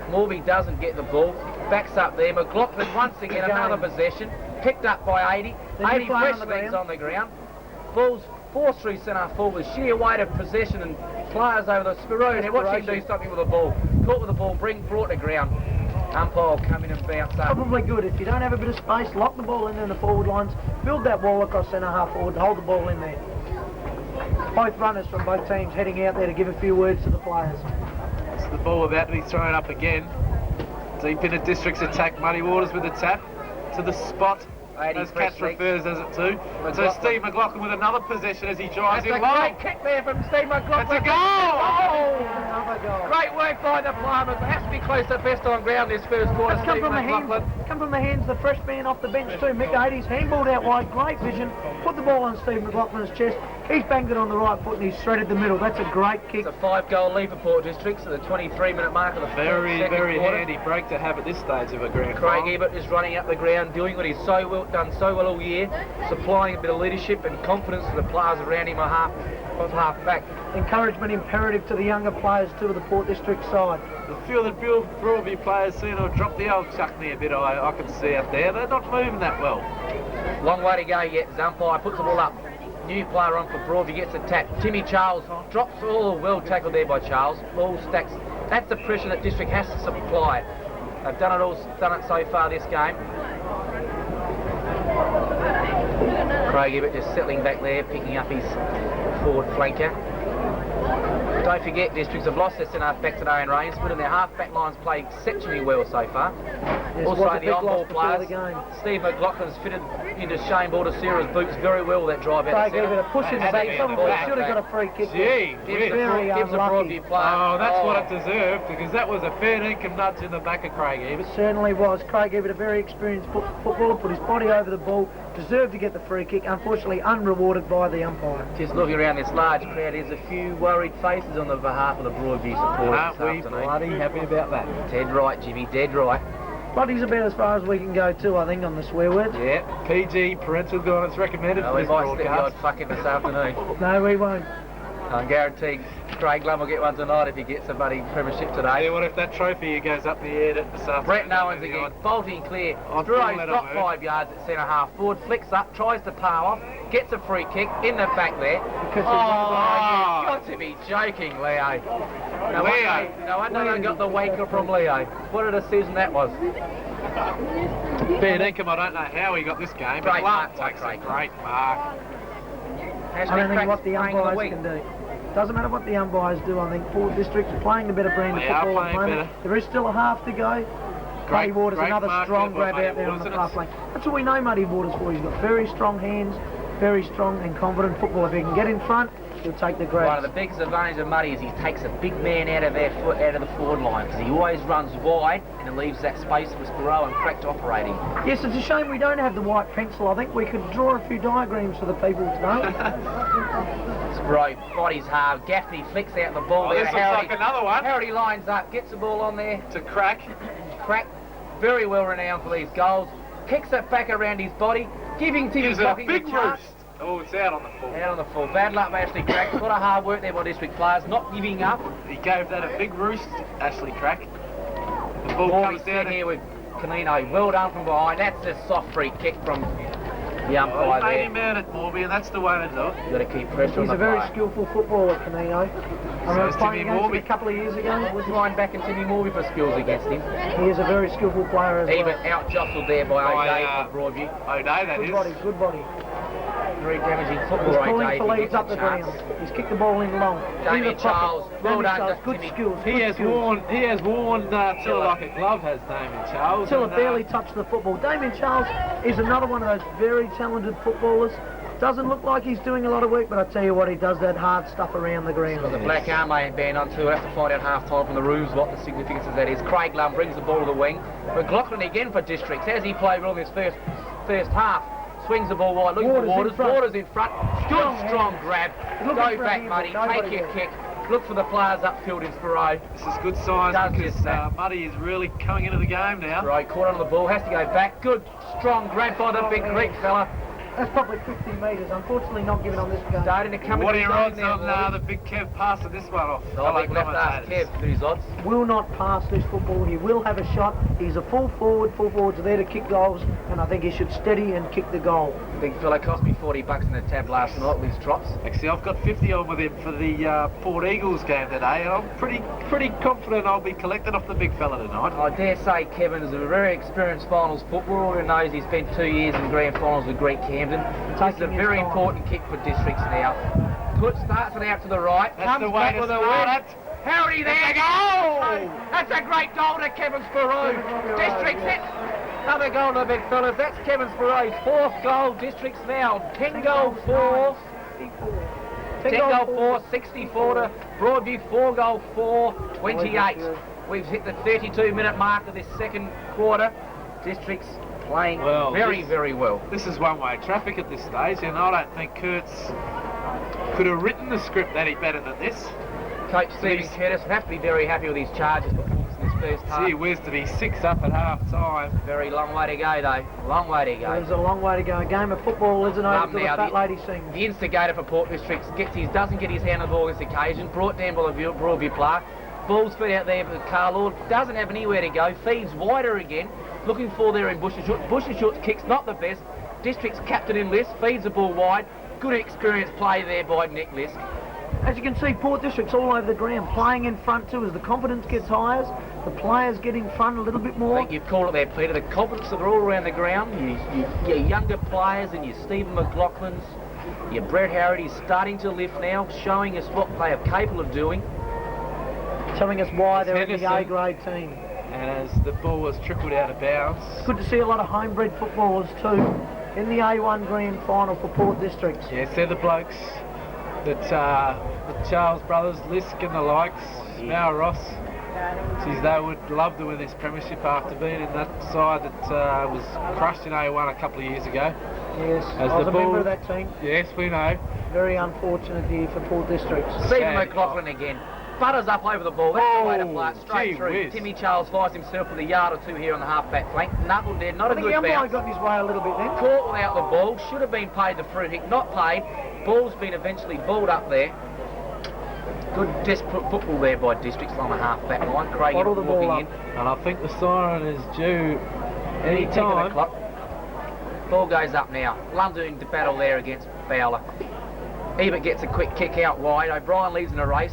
Morby doesn't get the ball, backs up there. McLaughlin once again, another possession, picked up by 80. 80 fresh legs on the ground. Ball's forced through centre forward, sheer weight of possession and players over the Spiroon. Now watch him do something with the ball. Caught with the ball, brought to ground. Umpire will come in and bounce up. Probably good. If you don't have a bit of space, lock the ball in the forward lines, build that wall across centre half forward, hold the ball in there. Both runners from both teams heading out there to give a few words to the players. So the ball about to be thrown up again. Deep in the District's attack, Muddy Waters with the tap to the spot. As Cass refers as it to. So Steve McLaughlin with another possession as he drives in low. Great kick there from Steve McLaughlin. It's a goal! Another goal. Great work by the Palmers. It has to be close to best on ground this first quarter. It's come from the hands, the fresh man off the bench too. Mick 80's handballed out wide, great vision, put the ball on Steve McLaughlin's chest. He's banged it on the right foot and he's threaded the middle. That's a great kick. It's a 5-goal lead for Port District, so the 23-minute mark of the very quarter. handy break to have at this stage of a grand Craig final. Ebert is running up the ground, doing what he's done so well all year, supplying a bit of leadership and confidence to the players around him half back. Encouragement imperative to the younger players too of the Port District side. I feel that Broadview players seem to have dropped the old chuckney a bit, I can see out there. They're not moving that well. Long way to go yet. Zumpire puts the ball up. New player on for Broadview, gets a tap. Timmy Charles drops. Well tackled there by Charles. Ball stacks. That's the pressure that District has to supply. They've done it so far this game. Craig Ebert just settling back there, picking up his forward flanker. Don't forget, Districts have lost their centre-half back today in Rainsford, and their half-back lines play exceptionally well so far. Yes, also, the on-ball players, the Steve McLaughlin's fitted into Shane Baldessera's boots very well, that drive out the centre. Pushing the back, probably should have got a free kick. Gee, gives a Broadview player. Oh, that's what it deserved, because that was a fair income nudge in the back of Craig Ebert. It certainly was. Craig Ebert, a very experienced footballer, put his body over the ball, deserved to get the free kick, unfortunately unrewarded by the umpire. Just looking around this large crowd, there's a few worried faces on the behalf of the Broadview supporters. Aren't we bloody happy about that? Dead right, Jimmy, dead right. Bloody's about as far as we can go too, I think, on the swear word. Yeah, PG, parental guidance recommended for We this might slip the broadcast. odd fucking this afternoon. No, we won't. I guarantee Craig Lum will get one tonight if he gets a bloody premiership today. Yeah, what if that trophy goes up the air this afternoon? Brett Owens again, bolting clear. Duro's got 5 yards at centre half forward, flicks up, tries to power off, gets a free kick in the back there. You've got to be joking, Leo. No wonder they got the waker from Leo. What a decision that was. Ben Inkham, I don't know how he got this game, but Great Clark mark by takes a Craig. great mark. I don't think what the umpires can do. Doesn't matter what the umpires do, I think Port District's playing the better brand of football at the moment. There is still a half to go. Muddy Waters, another strong grab out there on the half lane. That's what we know Muddy Waters for. He's got very strong hands, very strong and confident football. If he can get in front, he'll take the grabs. One of the biggest advantages of Muddy is he takes a big man out of the forward line, because he always runs wide and leaves that space for Sparrow and Crack to operate in. Yes, it's a shame we don't have the white pencil. I think we could draw a few diagrams for the people today. Sparrow bodies hard. Gaffney flicks out the ball there. This looks like another one. Harrity lines up, gets the ball on there. To Crack. Crack, very well renowned for these goals. Kicks it back around his body, giving Timmy Cocking the chance. Oh, it's out on the full. Out on the full. Bad luck, Ashley Crack. A lot of hard work there by District players, not giving up. He gave that a big roost, Ashley Crack. The ball comes down here with Canino. Well done from behind. That's a soft free kick from the umpire he made there. him out at Morby, and that's the way to do it. You've got to keep pressure on He's the a very player. skillful footballer, Canino. I remember playing against him a couple of years ago. I wouldn't mind backing Timmy Morby for skills against him. He is a very skillful player as Even well. out-jostled there by O'Day from Broadview. O'Day, that is. Good body. Very damaging He's football, pulling O'Day. for leads up the ground. He's kicked the ball in long. Damien Charles, well done, Good Timmy. skills. He has worn Tilla like a glove, has Damien Charles. Tilla barely touched the football. Damien Charles is another one of those very talented footballers. Doesn't look like he's doing a lot of work, but I tell you what, he does that hard stuff around the ground. The black arm may band on too. We'll have to find out half-time from the rooms what the significance of that is. Craig Lum brings the ball to the wing. McLaughlin again for Districts. Has he played well in this first half? Swings the ball wide, looking for Waters. Waters in front. Good, strong grab. Go back, Muddy. Take your kick. Look for the players upfield in Sparrow. This is good signs because Muddy is really coming into the game now. Right, caught on the ball. Has to go back. Good, strong grab by the big Greek fella. That's probably 50 metres. Unfortunately, not given on this game. Starting to come. What are your odds on the big Kev passing this one off? I think left ask Kev for his odds. Will not pass this football. He will have a shot. He's a full forward. Full forwards are there to kick goals, and I think he should steady and kick the goal. Big fella cost me $40 in the tab last night with his drops. Actually, I've got 50 on with him for the Port Eagles game today, and I'm pretty confident I'll be collecting off the big fella tonight. I dare say Kevin is a very experienced finals footballer who knows he spent 2 years in grand finals with Greek Camden. It's a very important kick for Districts now. Starts it out to the right. That's comes the way back to with a start win. it. Howdy there, goal! That's a great goal to Kevin Sparrow. Districts hit. Another goal to the big fellas. That's Kevin Sparrow's 4th goal. Districts now 10 goal 4. 10 goal 4, 64 to Broadview, 4 goal 4, 28. We've hit the 32-minute mark of this second quarter. Districts playing very well. This is one-way traffic at this stage, and I don't think Kurtz could have written the script any better than this. Coach Stephen Curtis would have to be very happy with his Chargers performance in this first half. Gee whiz, to be 6 up at half-time. Very long way to go, though. Long way to go. There's a long way to go. A game of football isn't over till the fat lady sings. The instigator for Port Districts doesn't get his hand on the ball this occasion. Brought down by the Broadview player. Ball's fed out there for Carlord. Doesn't have anywhere to go. Feeds wider again. Looking for there in Bushenschutz. Bushenschutz kicks not the best. Districts captain in Lisk. Feeds the ball wide. Good experienced play there by Nick Lisk. As you can see, Port District's all over the ground, playing in front too. As the confidence gets higher, the players get in front a little bit more. I think you've called it there, Peter. The confidence that are all around the ground. Your younger players and your Stephen McLaughlin's, your Brett Harrody's starting to lift now, showing us what they are capable of doing. Telling us why they're in the A-grade team. And as the ball was trickled out of bounds. It's good to see a lot of homebred footballers too in the A1 Grand Final for Port Districts. Yes, they're the blokes that the Charles brothers, Lisk and the likes, Mal Ross. Geez, they would love to win this premiership after being in that side that was crushed in A1 a couple of years ago. Yes, I was a member of that team. Yes, we know. Very unfortunate year for Port Districts. Stephen McLaughlin again. Butters up over the ball. That's the way to play it. Straight through. Whiz. Timmy Charles finds himself with a yard or two here on the half-back flank. Knuckled there, not a good bounce. The umpire got in his way a little bit then. Caught without the ball. Should have been paid the free kick. Not paid. Ball's been eventually balled up there. Good desperate football there by Districts on the half-back line. Craig looking in. And I think the siren is due any time. Ball goes up now. Lundoon to battle there against Fowler. Ebert gets a quick kick out wide. O'Brien leads in the race.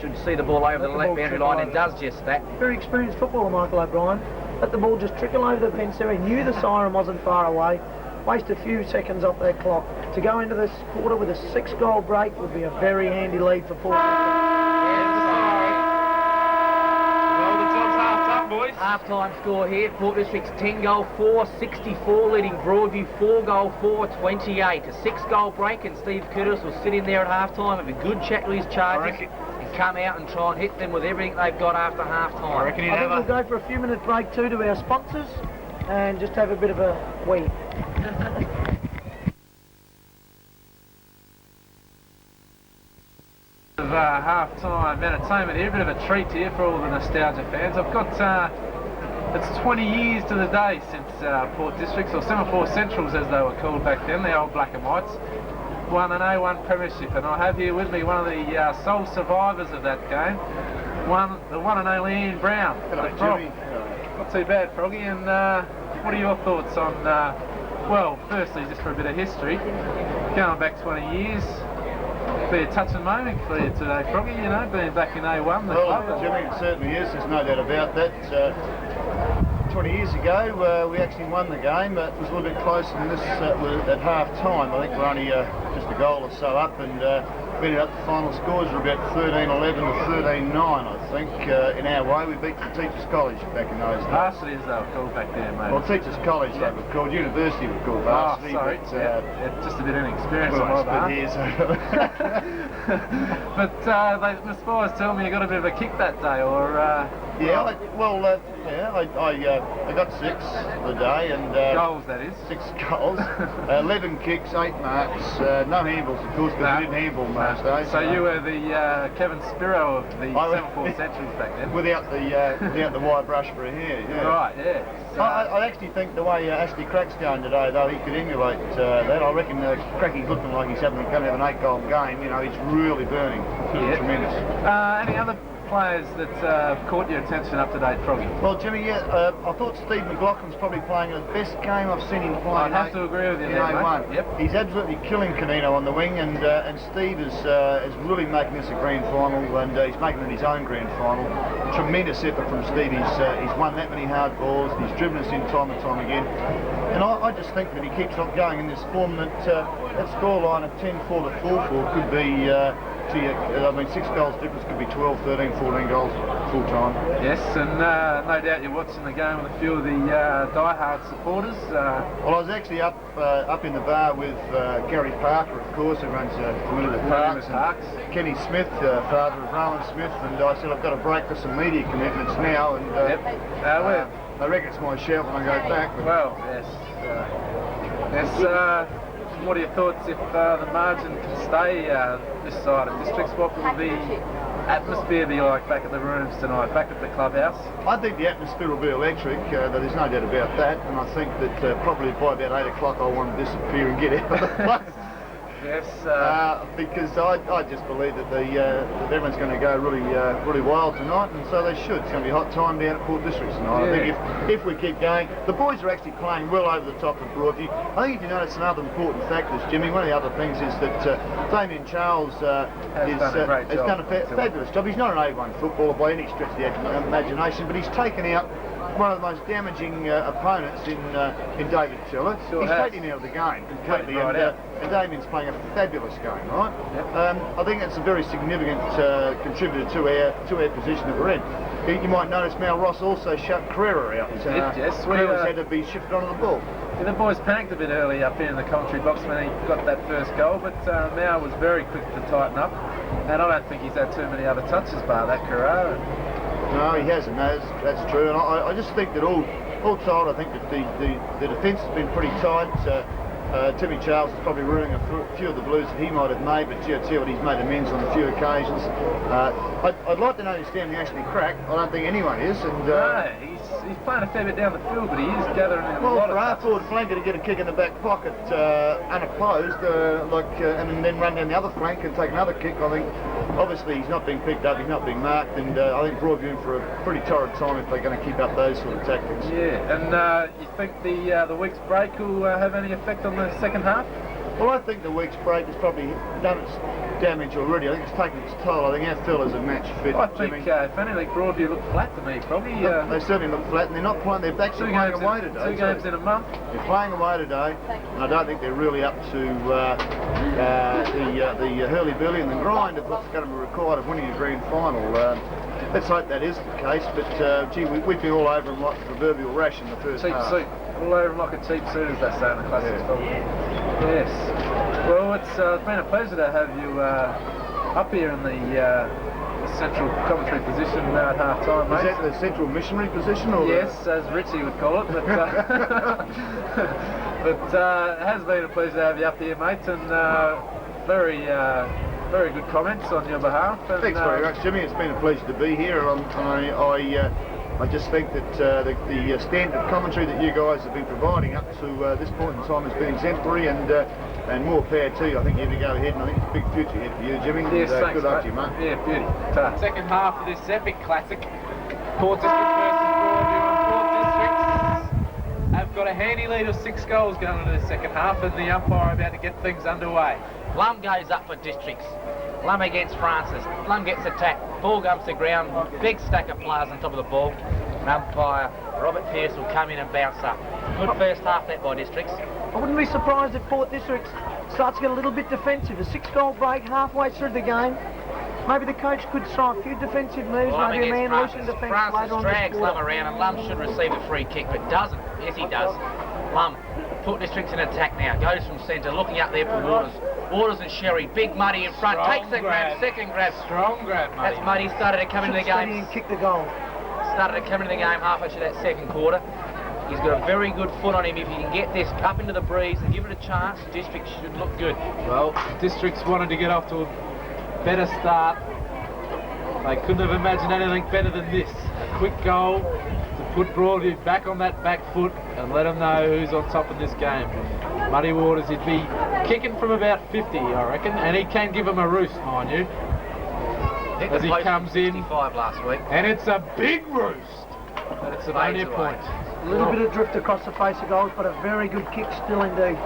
Should see the ball over the left boundary line and does just that. Very experienced footballer, Michael O'Brien. Let the ball just trickle over the fence there. He knew the siren wasn't far away. Waste a few seconds off that clock. To go into this quarter with a 6-goal break would be a very handy lead for Port Boys. Half-time score here. Port Districts 10 goal 4, 64 leading Broadview 4 goal 4, 28. A 6-goal break and Steve Curtis will sit in there at half-time, have a good chat with his Chargers and come out and try and hit them with everything they've got after half-time. I reckon I think we'll go for a few-minute break too to our sponsors and just have a bit of a wee. Of half-time entertainment here, a bit of a treat here for all the nostalgia fans. I've got, it's 20 years to the day since Port Districts, or Semaphore Centrals as they were called back then, the old black and whites, won an A1 premiership, and I have here with me one of the sole survivors of that game, the one and only Ian Brown. Hello, Jimmy. Not too bad, Froggy, and what are your thoughts on, well, firstly, just for a bit of history, going back 20 years, be a touching moment for you today, Froggy, you know, being back in A1. Well, Jimmy, it certainly is, there's no doubt about that. 20 years ago, we actually won the game. It was a little bit closer than this at half-time. I think we're only just a goal or so up, and we ended up the final scores were about 13-11 to 13-9, I think. In our way, we beat the Teachers College back in those days. Varsity, as they were called back then, mate. Well, Teachers College they were called, University were called Varsity. Oh, sorry, but, just a bit inexperienced on my part. But the spies tell me you got a bit of a kick that day, or Yeah, I got 6 the day and goals, that is. 6 goals, 11 kicks, 8 marks, no handballs of course because we didn't handball most days. So you were the Kevin Spiro of the 7-4 centuries back then. Without the wire brush for a hair. Yeah. Right, yeah. So, I actually think the way Ashley Crack's going today, though, he could emulate that. I reckon Cracky's looking like he's going to have an 8-goal game. You know, he's really burning. Yeah. Tremendous. Any other players that caught your attention up to date, Froggy? Well, Jimmy, I thought Steve McLaughlin's probably playing the best game I've seen him play. I'd have to agree with you in there, A1. mate. Yep. He's absolutely killing Canino on the wing, and Steve is really making this a grand final, and he's making it his own grand final. Tremendous effort from Steve. He's won that many hard balls. He's driven us in time and time again. And I just think that he keeps on going in this form. That scoreline of 10-4 to 4-4 could be. 6 goals difference could be 12, 13, 14 goals full time. Yes, and no doubt you're watching the game with a few of the die-hard supporters. Well, I was actually up in the bar with Gary Parker, of course, who runs familiar with Parks, and Kenny Smith, father of Rowan Smith, and I said I've got to break for some media commitments now, and I reckon it's my shout when I go back. But well, yes. What are your thoughts if the margin can stay this side of districts? What will the atmosphere be like back at the rooms tonight, back at the clubhouse? I think the atmosphere will be electric, there's no doubt about that, and I think that probably by about 8 o'clock I want to disappear and get out of the place. Yes. Because I just believe that that everyone's going to go really wild tonight, and so they should. It's going to be a hot time down at Port Districts tonight. Yeah. I think if we keep going, the boys are actually playing well over the top of Broadview. I think if you notice some other important factors, Jimmy, one of the other things is that Damien Charles has done a fabulous job. He's not an A1 footballer by any stretch of the imagination, but he's taken out one of the most damaging opponents in David Teller. He's taken him out of the game completely, and Damien's playing a fabulous game, right? Yep. I think that's a very significant contributor to our position that we're in. You might notice Mal Ross also shut Carrera out. Yes, Carrera's had to be shifted onto the ball. Yeah, the boys panicked a bit early up here in the commentary box when he got that first goal, but Mal was very quick to tighten up, and I don't think he's had too many other touches bar that Carrera. No, he hasn't. That's true, and I just think that all told, I think that the defence has been pretty tight. Timmy Charles is probably ruining a few of the blues that he might have made, but gee, I tell you what, he's made amends on a few occasions. I'd like to know he's standing actually crack. I don't think anyone is. And no, he's playing a fair bit down the field, but he is gathering in a lot of for our forward flanker to get a kick in the back pocket unopposed, and then run down the other flank and take another kick, I think obviously he's not being picked up, he's not being marked, and I think Broadview in for a pretty torrid time if they're going to keep up those sort of tactics. Yeah, and you think the week's break will have any effect on the second half? Well, I think the week's break has probably done its damage already. I think it's taken its toll. I think our fellas are match fit. I think if anything, Broadview look flat to me, probably. They certainly look flat, and they're not playing. They're actually playing away today. 2 games in a month. They're playing away today, and I don't think they're really up to the hurly-burly and the grind of what's going to be required of winning a grand final. Let's hope that is the case, but gee, we've been all over them like the proverbial rash in the first half. Cheap suit. All over them like a cheap suit, as they say in the classics. Yeah. Yes. Well, it's been a pleasure to have you up here in the central commentary position at half-time, mate. Is that the central missionary position? Or yes, as Richie would call it. But, but it has been a pleasure to have you up here, mate, and very good comments on your behalf. And, thanks very much, Jimmy. It's been a pleasure to be here. I just think that the standard commentary that you guys have been providing up to this point in time has been exemplary, and more power to you. I think you have to go ahead, and I think it's a big future here for you, Jimmy. Yes, thanks, good luck to you, mate. Yeah, beauty. Ta. Second half of this epic classic, Port District versus Broadview, and Port Districts have got a handy lead of 6 goals going into the second half, and the umpire about to get things underway. Lum goes up for Districts. Lum against Francis. Lum gets attacked. Ball comes to ground. Big stack of players on top of the ball. And umpire Robert Pearce will come in and bounce up. Good first half that by Districts. I wouldn't be surprised if Port Districts starts to get a little bit defensive. A 6-goal break halfway through the game. Maybe the coach could try a few defensive moves, maybe a man loosen defence later on. Francis drags Lum around, and Lum should receive a free kick, but doesn't. Yes, he does. Lum, Port Districts in attack now. Goes from centre, looking up there for Waters. Waters and Sherry, big Muddy in front, takes the grab, second grab. Strong grab, Muddy. That's Muddy, started to come into the game. And kick the goal. started to come into the game halfway through that second quarter. He's got a very good foot on him. If he can get this up into the breeze and give it a chance, District should look good. Well, Districts wanted to get off to a better start. They couldn't have imagined anything better than this. A quick goal to put Broadview back on that back foot and let them know who's on top of this game. Muddy Waters, he'd be kicking from about 50, I reckon, and he can give him a roost, mind you. As he comes in, last week. and it's a big roost, but it's only a point. A little bit of drift across the face of goals, but a very good kick still indeed.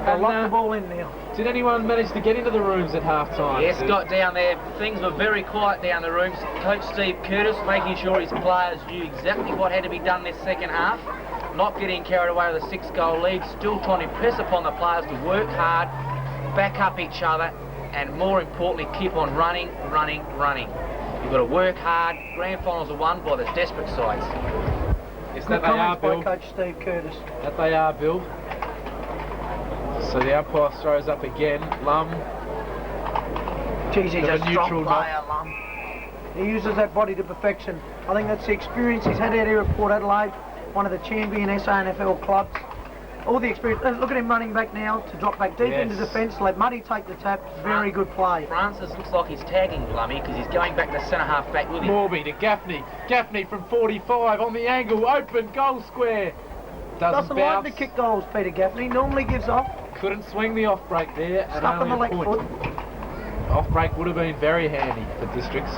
They'll lock the ball in now. Did anyone manage to get into the rooms at half time? Yes, got down there. Things were very quiet down the rooms. Coach Steve Curtis making sure his players knew exactly what had to be done this second half. Not getting carried away with a 6-goal lead. Still trying to press upon the players to work hard, back up each other, and more importantly, keep on running. You've got to work hard. Grand finals are won by the desperate sides. Yes, Good that they are, comments by Bill. Coach Steve Curtis. That they are, Bill. So the umpire throws up again. Lum. Geez, he's Got a a strong neutral player, Lum. He uses that body to perfection. I think that's the experience he's had out here at Port Adelaide, one of the champion SANFL clubs. All the experience. Look at him running back now to drop back deep into defence. Let Muddy take the tap. Very good play. Francis looks like he's tagging Lummy because he's going back to centre half back with him. Morby to Gaffney. Gaffney from 45 on the angle. Open goal square. Doesn't like bounce. to kick goals, Peter Gaffney. Normally gives off. Couldn't swing the off break there. And Stuck on the only a leg point. foot. Off break would have been very handy for Districts.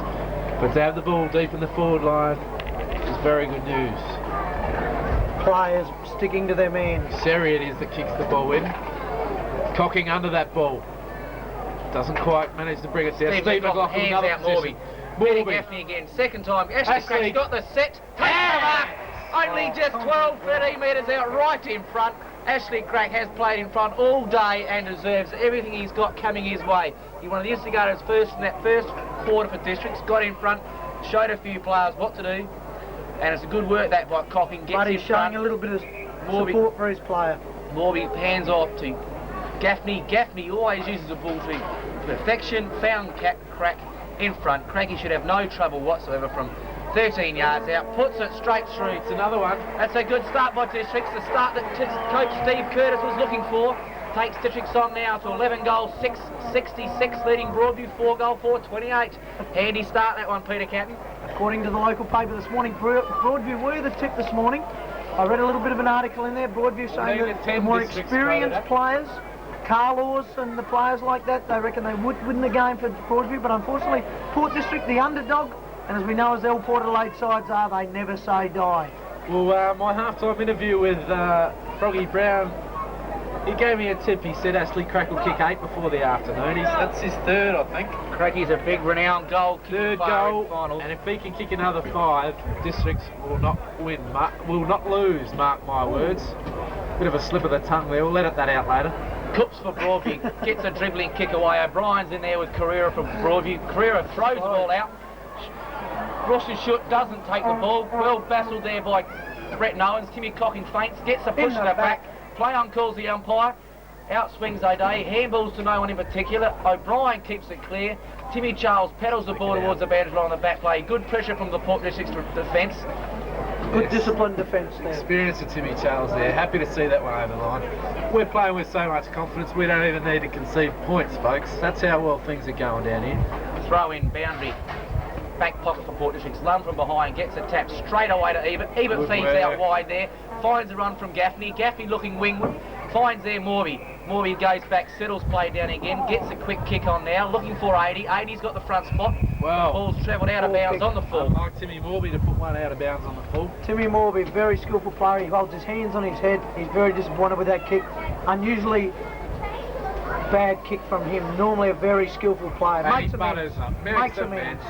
But to have the ball deep in the forward line is very good news. Players sticking to their man. Seri it is that kicks the ball in. Cocking under that ball. Doesn't quite manage to bring it down. Steve McLaughlin hands out Morby. Peter Gaffney again. Second time. Ashley Crack's got the set. Only just 12, 13 metres out right in front. Ashley Crack has played in front all day and deserves everything he's got coming his way. He wanted the instigators first in that first quarter for Districts, got in front, showed a few players what to do, and it's a good work that by Cocking. Gets But he's in showing front. a little bit of support for his player. Morby hands off to Gaffney. Gaffney always uses the ball to perfection, found Crack in front. Cracky should have no trouble whatsoever from 13 yards out, puts it straight through. It's another one. That's a good start by Districts, the start that Coach Steve Curtis was looking for. Takes Districts on now to 11 goals, 666, leading Broadview 4 goal, 428. Handy start that one, Peter Captain. According to the local paper this morning, Broadview were the tip this morning. I read a little bit of an article in there, Broadview saying that the more experienced players, Carlaws and the players like that, they reckon they would win the game for Broadview, but unfortunately Port District, the underdog, and as we know as all Port Adelaide sides are, they never say die. Well, my half-time interview with Froggy Brown, he gave me a tip. He said Ashley Crack will kick 8 before the afternoon. That's his third, I think. Cracky's a big renowned goal Third goal, and if he can kick another 5, Districts will not win, will not lose, mark my words. Bit of a slip of the tongue there, we'll edit that out later. Coops for Broadview, gets a dribbling kick away. O'Brien's in there with Carrera from Broadview. Carrera throws the ball out. Rossenshoot doesn't take the ball. Well bastled there by Brett Owens. Timmy Cocking faints, gets a push to the back. Play on calls the umpire. Out swings O'Day. Handballs to no one in particular. O'Brien keeps it clear. Timmy Charles pedals the ball towards the boundary line on the back play. Good pressure from the Port District's defence. Good disciplined defence there. Experience of Timmy Charles there. Happy to see that one over the line. We're playing with so much confidence, we don't even need to concede points, folks. That's how well things are going down here. Throw in boundary. Back pocket for Port Districts. Lum from behind gets a tap straight away to Ebert. Ebert feeds out wide there. Finds a run from Gaffney. Gaffney looking wingward. Finds there Morby. Morby goes back, settles play down again. Gets a quick kick on now. Looking for 80. 80's got the front spot. Well, ball's travelled out of bounds on the full. I'd like Timmy Morby to put one out of bounds on the full. Timmy Morby, very skillful player. He holds his hands on his head. He's very disappointed with that kick. Unusually bad kick from him. Normally a very skillful player. And he butters up. Makes amends.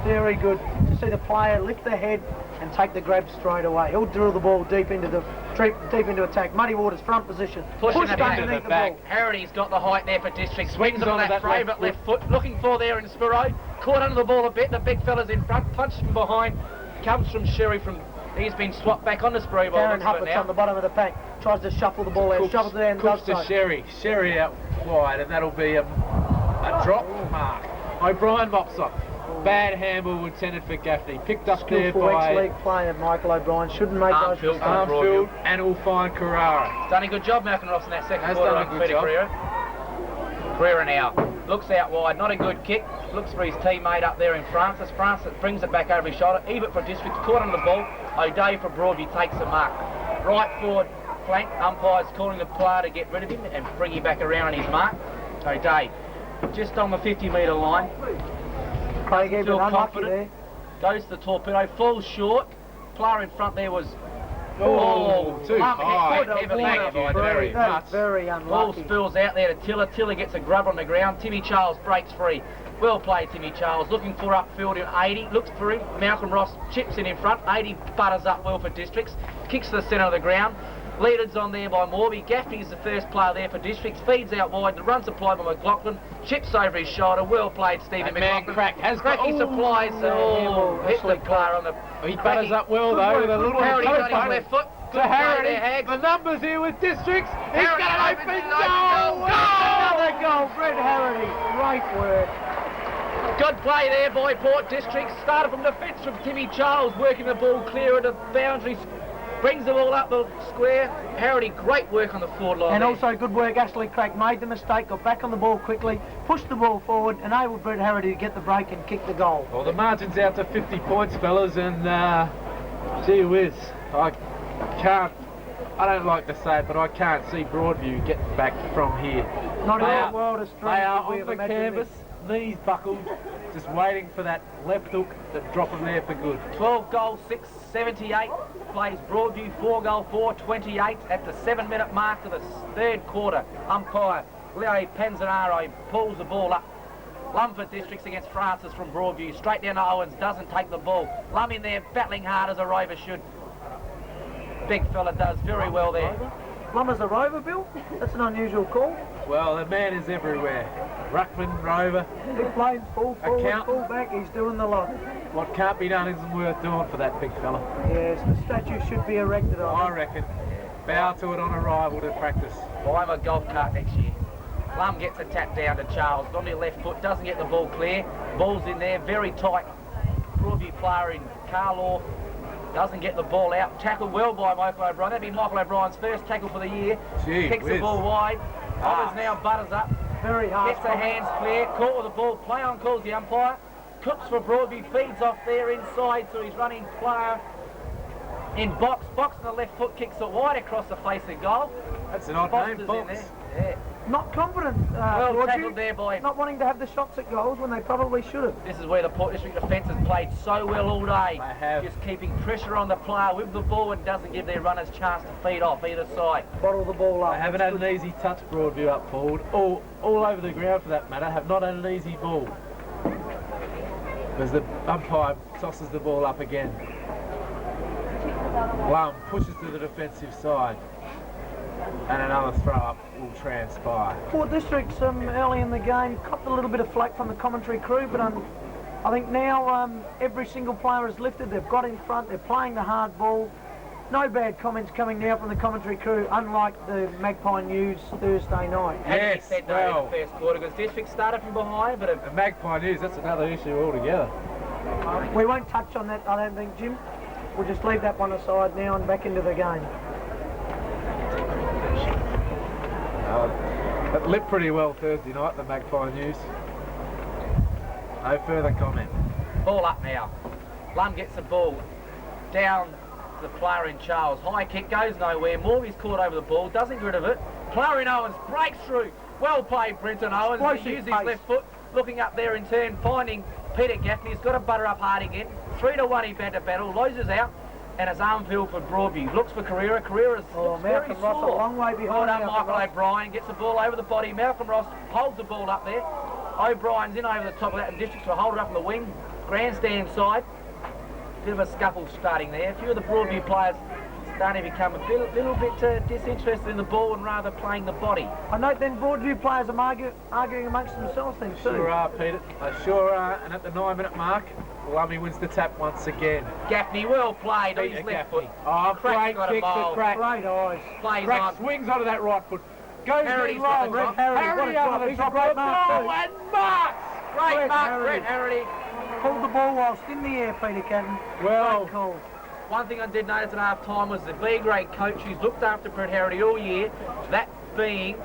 Very good to see the player lift the head and take the grab straight away. He'll drill the ball deep into attack. Muddy Waters front position. Pushed underneath the back. ball. Harrody's got the height there for District. Swings on that favourite left foot. Looking for there in Spiro. Caught under the ball a bit. The big fella's in front. Punched from behind. Comes from Sherry from. He's been swapped back on the Spiro ball. Darren Huppert's on the bottom of the pack. Tries to shuffle the ball out. Shovels it down. Cooks to Sherry. Sherry out wide, and that'll be a drop mark. O'Brien mops up. Bad handball intended for Gaffney. Picked up there Skillful by ex-league player Michael O'Brien. Shouldn't make those mistakes. Armfield, and will find Carrara. Done a good job, Malcolm Ross, in that second Has quarter done a on good job. Carrera now looks out wide, not a good kick. Looks for his teammate up there in Francis. Francis brings it back over his shoulder. Ebert for Districts, caught on the ball. O'Day for Broadview takes the mark. Right forward flank, umpires calling the player to get rid of him and bring him back around on his mark. O'Day just on the 50-metre line. Craig Ebert Feel unlucky confident. there. Goes to the torpedo, falls short. Player in front there was Too high. Heavily Thank you by very That's much. very Ball unlucky. spills out there to Tiller. Tiller gets a grub on the ground. Timmy Charles breaks free. Well played, Timmy Charles. Looking for upfield in 80. Looks for him. Malcolm Ross chips in front. 80 butters up well for Districts. Kicks to the centre of the ground. Leaders on there by Morby. Gaffney's the first player there for Districts. Feeds out wide. The run supplied by McLaughlin. Chips over his shoulder. Well played, Stephen That man McLaughlin. Crack Cracky supplies. Hit the player on the... He butters up well though with a little Harry got his poke. left foot. So Good play Harry, there, Hags. the numbers here with Districts. He's Harry got an opens open it, open goal. Another goal, Brett Harity. Great work. Good play there by Port Districts. Started from defence from Timmy Charles, working the ball clear of the boundaries. Brings the ball up the square. Harity, great work on the forward line. And there. also good work, Ashley Crack made the mistake, got back on the ball quickly, pushed the ball forward, enabled Brett Harity to get the break and kick the goal. Well, the margin's out to 50 points, fellas, and gee whiz, I don't like to say it, but I can't see Broadview getting back from here. Not in They the are- world of strength. They are would we on have the imagined canvas, knees buckled, just waiting for that left hook to drop them there for good. 12 goals, 6, 78. Plays Broadview, 4 goal, 4, 28 at the 7-minute mark of the third quarter. Umpire Leo Penzanaro pulls the ball up. Lumford Districts against Francis from Broadview. Straight down to Owens, doesn't take the ball. Lum in there, battling hard as a Rover should. Big fella does very well there. Lummer's a rover, Bill? That's an unusual call. Well, the man is everywhere. Ruckman, Rover, He plays full forward, Accountant. full back, he's doing the lot. what can't be done isn't worth doing for that big fella. Yes, the statue should be erected I on it. reckon. Bow to it on arrival to practice. Buy him a golf cart next year. Lum gets a tap down to Charles. On the left foot, doesn't get the ball clear. Ball's in there, very tight. Broadview player in Carlaw doesn't get the ball out. Tackled well by Michael O'Brien. That'd be Michael O'Brien's first tackle for the year. Gee Kicks the whiz. ball wide. Owens now butters up. Very hard. Gets the hands clear. Caught with the ball. Play on calls the umpire. Cooks for Broadview. Feeds off there inside to his running player in box. Box on the left foot. Kicks it wide across the face of goal. That's an odd Foster's name, in Fox. there. Yeah. Not confident, Well Broadview. tackled there by... Not wanting to have the shots at goals when they probably should have. This is where the Port District defence has played so well all day. They have. Just keeping pressure on the player with the ball and doesn't give their runners chance to feed off either side. Bottle the ball up. They haven't had an easy touch, Broadview up forward. All over the ground for that matter, have not had an easy ball. As the umpire tosses the ball up again. Lum pushes to the defensive side. And another throw up will transpire. Port Districts early in the game copped a little bit of flack from the commentary crew, but I think now every single player is lifted. They've got in front, they're playing the hard ball. No bad comments coming now from the commentary crew, unlike the Magpie News Thursday night. Had to be Yes, said no well. in the first quarter because District started from behind, but The Magpie News, that's another issue altogether. We won't touch on that, I don't think, Jim. We'll just leave that one aside now and back into the game. It lit pretty well Thursday night, the Magpie News. No further comment. ball up now. Lum gets the ball down to the player in Charles. High kick goes nowhere. Morby's caught over the ball, doesn't get rid of it. Player in Owens breaks through. Well played, Brenton Owens. He Explosive used his pace. left foot, looking up there in turn, finding Peter Gaffney. He's got to butter up hard again. 3-1 he had to battle. Loses out. And it's Armfield for Broadview. Looks for Carrera. Carrera's looks very Malcolm Ross a sore. long way Well behind. done, Malcolm Michael Ross. O'Brien. Gets the ball over the body. Malcolm Ross holds the ball up there. O'Brien's in over the top of that, and Districts will hold it up in the wing. Grandstand side. Bit of a scuffle starting there. A few of the Broadview players starting to become a little bit disinterested in the ball and rather playing the body. I note then Broadview players are arguing amongst themselves then too. Sure are, Peter. They sure are. And at the 9-minute mark, Lummy wins the tap once again. Gaffney well played on his Peter left Gaffney. foot. Oh, Crack's great got a kick bowl. for Crack. Great eyes. Plays Crack on. swings onto that right foot. Goes Harry's in got the low. drop. Harry, what a Harry drop. over the He's a top great of the mark ball too. and marks. Great Brett mark, Harity. Brett Harity. pulled the ball whilst in the air, Peter Catton. Well, Great call. One thing I did notice at half-time was the B-grade coach who's looked after Brett Harity all year, that being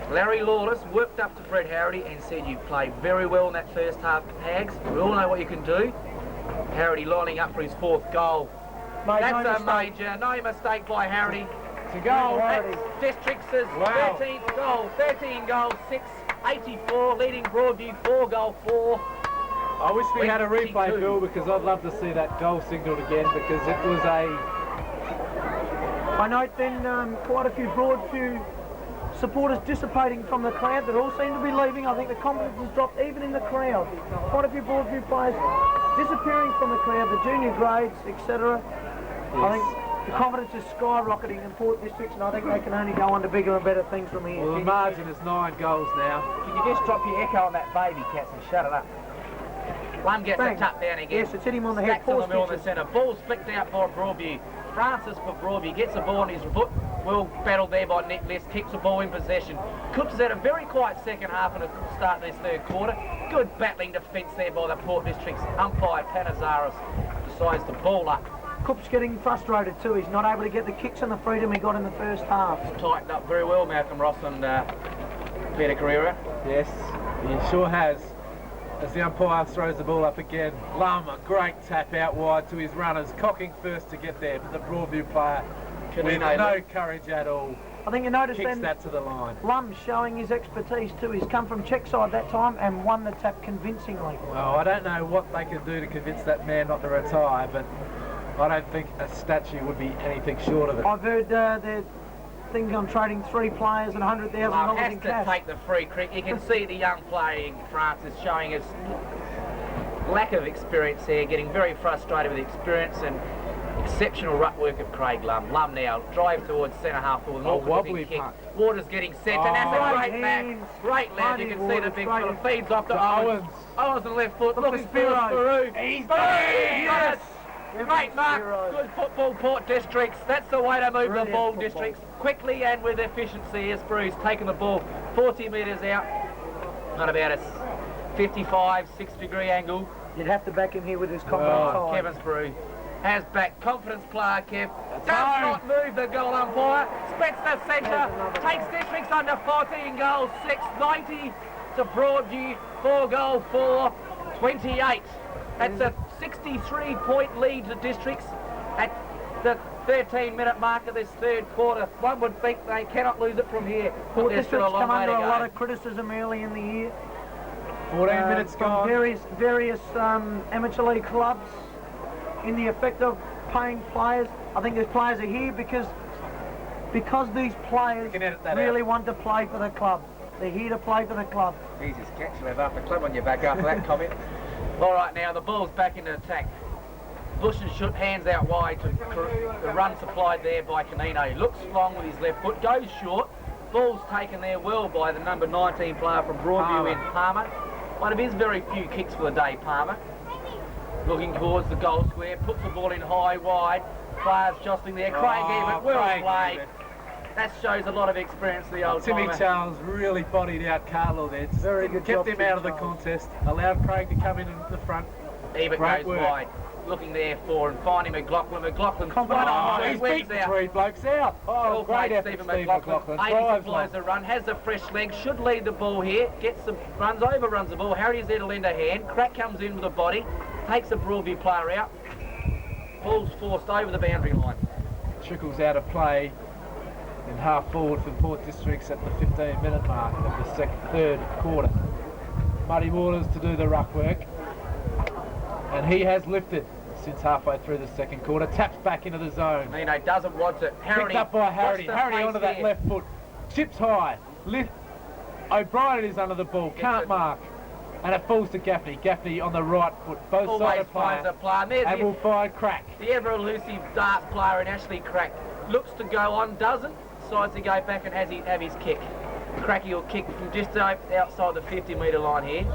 Larry Lawless, worked up to Brett Harity and said, you played very well in that first half, Hags. We all know what you can do. Harity lining up for his 4th goal. That's a major, no mistake by Harity. It's a goal. That's Districts' 13th goal, 13 goals, 6-84, leading Broadview 4-goal-4. I wish we had a replay, Phil, because I'd love to see that goal signalled again, because it was a... I note then quite a few Broadview supporters dissipating from the crowd that all seem to be leaving. I think the confidence has dropped even in the crowd. Quite a few Broadview players disappearing from the crowd, the junior grades, etc. Yes. I think the confidence is skyrocketing in Port Districts, and I think they can only go on to bigger and better things from here. Well, the margin is 9 goals now. Can you just drop your echo on that baby, Cats, and shut it up? Lum gets a tap down again. Yes, it's hit him on the head. Stacks on the middle in the centre. Ball's flicked out by Broadview. Francis for Broadview gets the ball on his foot. Well battled there by Nick List. Keeps the ball in possession. Coops has had a very quiet second half and a start this 3rd quarter. Good battling defence there by the Port Districts. Umpire Panazaris decides to ball up. Coop's getting frustrated too. He's not able to get the kicks and the freedom he got in the first half. Tightened up very well, Malcolm Ross and Peter Carrera. Yes, he sure has. As the umpire throws the ball up again, Lum, a great tap out wide to his runners, cocking first to get there, but the Broadview player with no courage at all. I think you noticed kicks then that to the line. Lum showing his expertise too. He's come from check side that time and won the tap convincingly. Well, I don't know what they can do to convince that man not to retire, but I don't think a statue would be anything short of it. I've heard they're thinking on trading 3 players and $100,000 in cash. Has to take the free kick. You can see the young player in France is showing his lack of experience here, getting very frustrated with the experience and exceptional ruck work of Craig Lum. Lum now drives towards centre half for the wobbly kick. punt. Waters getting sent, and that's a great back. Great lad. You can see the big foot feeds off to Owens. Owens on the left foot, looking for Spiro. He's yes! Great mark, good football, Port Districts. That's the way to move the ball, Districts. Quickly and with efficiency as Bruce taking the ball 40 metres out on about a 55, 6-degree angle. You'd have to back him here with his confidence high. Kevin Sprue has back, confidence player, Kev. Does not move the goal umpire. Splits the centre, takes Districts under 14 goals, 6-90 to Broadview, 4-goal-4, 28. That's a 63-point lead to Districts at the 13-minute mark of this 3rd quarter. One would think they cannot lose it from here. Port Districts come under a lot of criticism early in the year. 14 minutes gone. Various amateur league clubs in the effect of paying players. I think these players are here because these players really want to play for the club. They're here to play for the club. Jesus, catch you have half the club on your back after that comment. All right, now the ball's back into attack. Bush and Shoot hands out wide to the run supplied there by Canino. Looks long with his left foot, goes short. Ball's taken there well by the number 19 player from Broadview in Palmer. One of his very few kicks for the day, Palmer. Looking towards the goal square, puts the ball in high, wide. Players jostling there. Craig Ebert, well played. That shows a lot of experience for the old Timmy Charles really bodied out Carlo there. Very good job. Kept him out of the contest, allowed Craig to come in the front. Ebert goes wide. Looking there for and finding McLaughlin. McLaughlin's he's beat 3 blokes out. Oh, great effort, Stephen McLaughlin. 80 supplies a run, has the fresh leg, should lead the ball here, gets some runs, overruns the ball. Harry's there to lend a hand. Crack comes in with a body, takes the Broadview player out. Ball's forced over the boundary line. Trickles out of play in half forward for Port Districts at the 15-minute mark of the 3rd quarter. Muddy Waters to do the ruck work, and he has lifted since halfway through the 2nd quarter. Taps back into the zone. Nino doesn't want it. Picked up by Harity. Harity onto that left foot. Chips high. Lift. O'Brien is under the ball. Can't mark. And it falls to Gaffney. Gaffney on the right foot. Both sides finds a player. And will find Crack. The ever elusive darts player in Ashley Crack. Looks to go on, doesn't. Decides to go back and have his kick. Cracky will kick from just outside the 50-metre line here.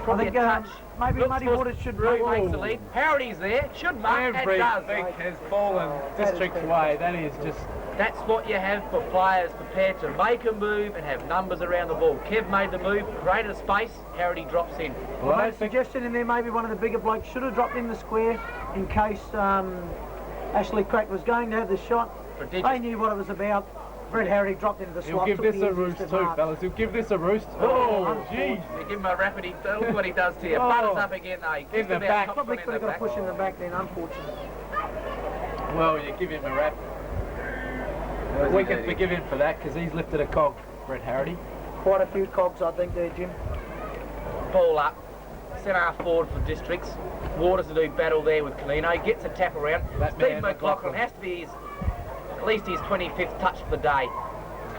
Probably a touch maybe Looks Muddy for Waters should Spuroo make makes the lead. Parody's there. Should mark and does. Everything has fallen District's way. That is just... That's what you have for players prepared to make a move and have numbers around the ball. Kev made the move, created a space, Harrody drops in. Well, I made a suggestion in there, maybe one of the bigger blokes should have dropped in the square in case Ashley Crack was going to have the shot. They knew what it was about. Fred Harrody dropped into the slot. He'll give this a roost too, fellas. He'll give this a roost. Oh, jeez. You give him a rapid, look what he does to you. Butters up again, though. In the back. Probably could have got a push in the back then, unfortunately. Well, you give him a rap. We can forgive him for that because he's lifted a cog, Fred Harrody. Quite a few cogs, I think, there, Jim. Ball up. Centre half forward for Districts. Waters to do battle there with Colino. Gets a tap around. Steve McLaughlin has to be at least his 25th touch for the day.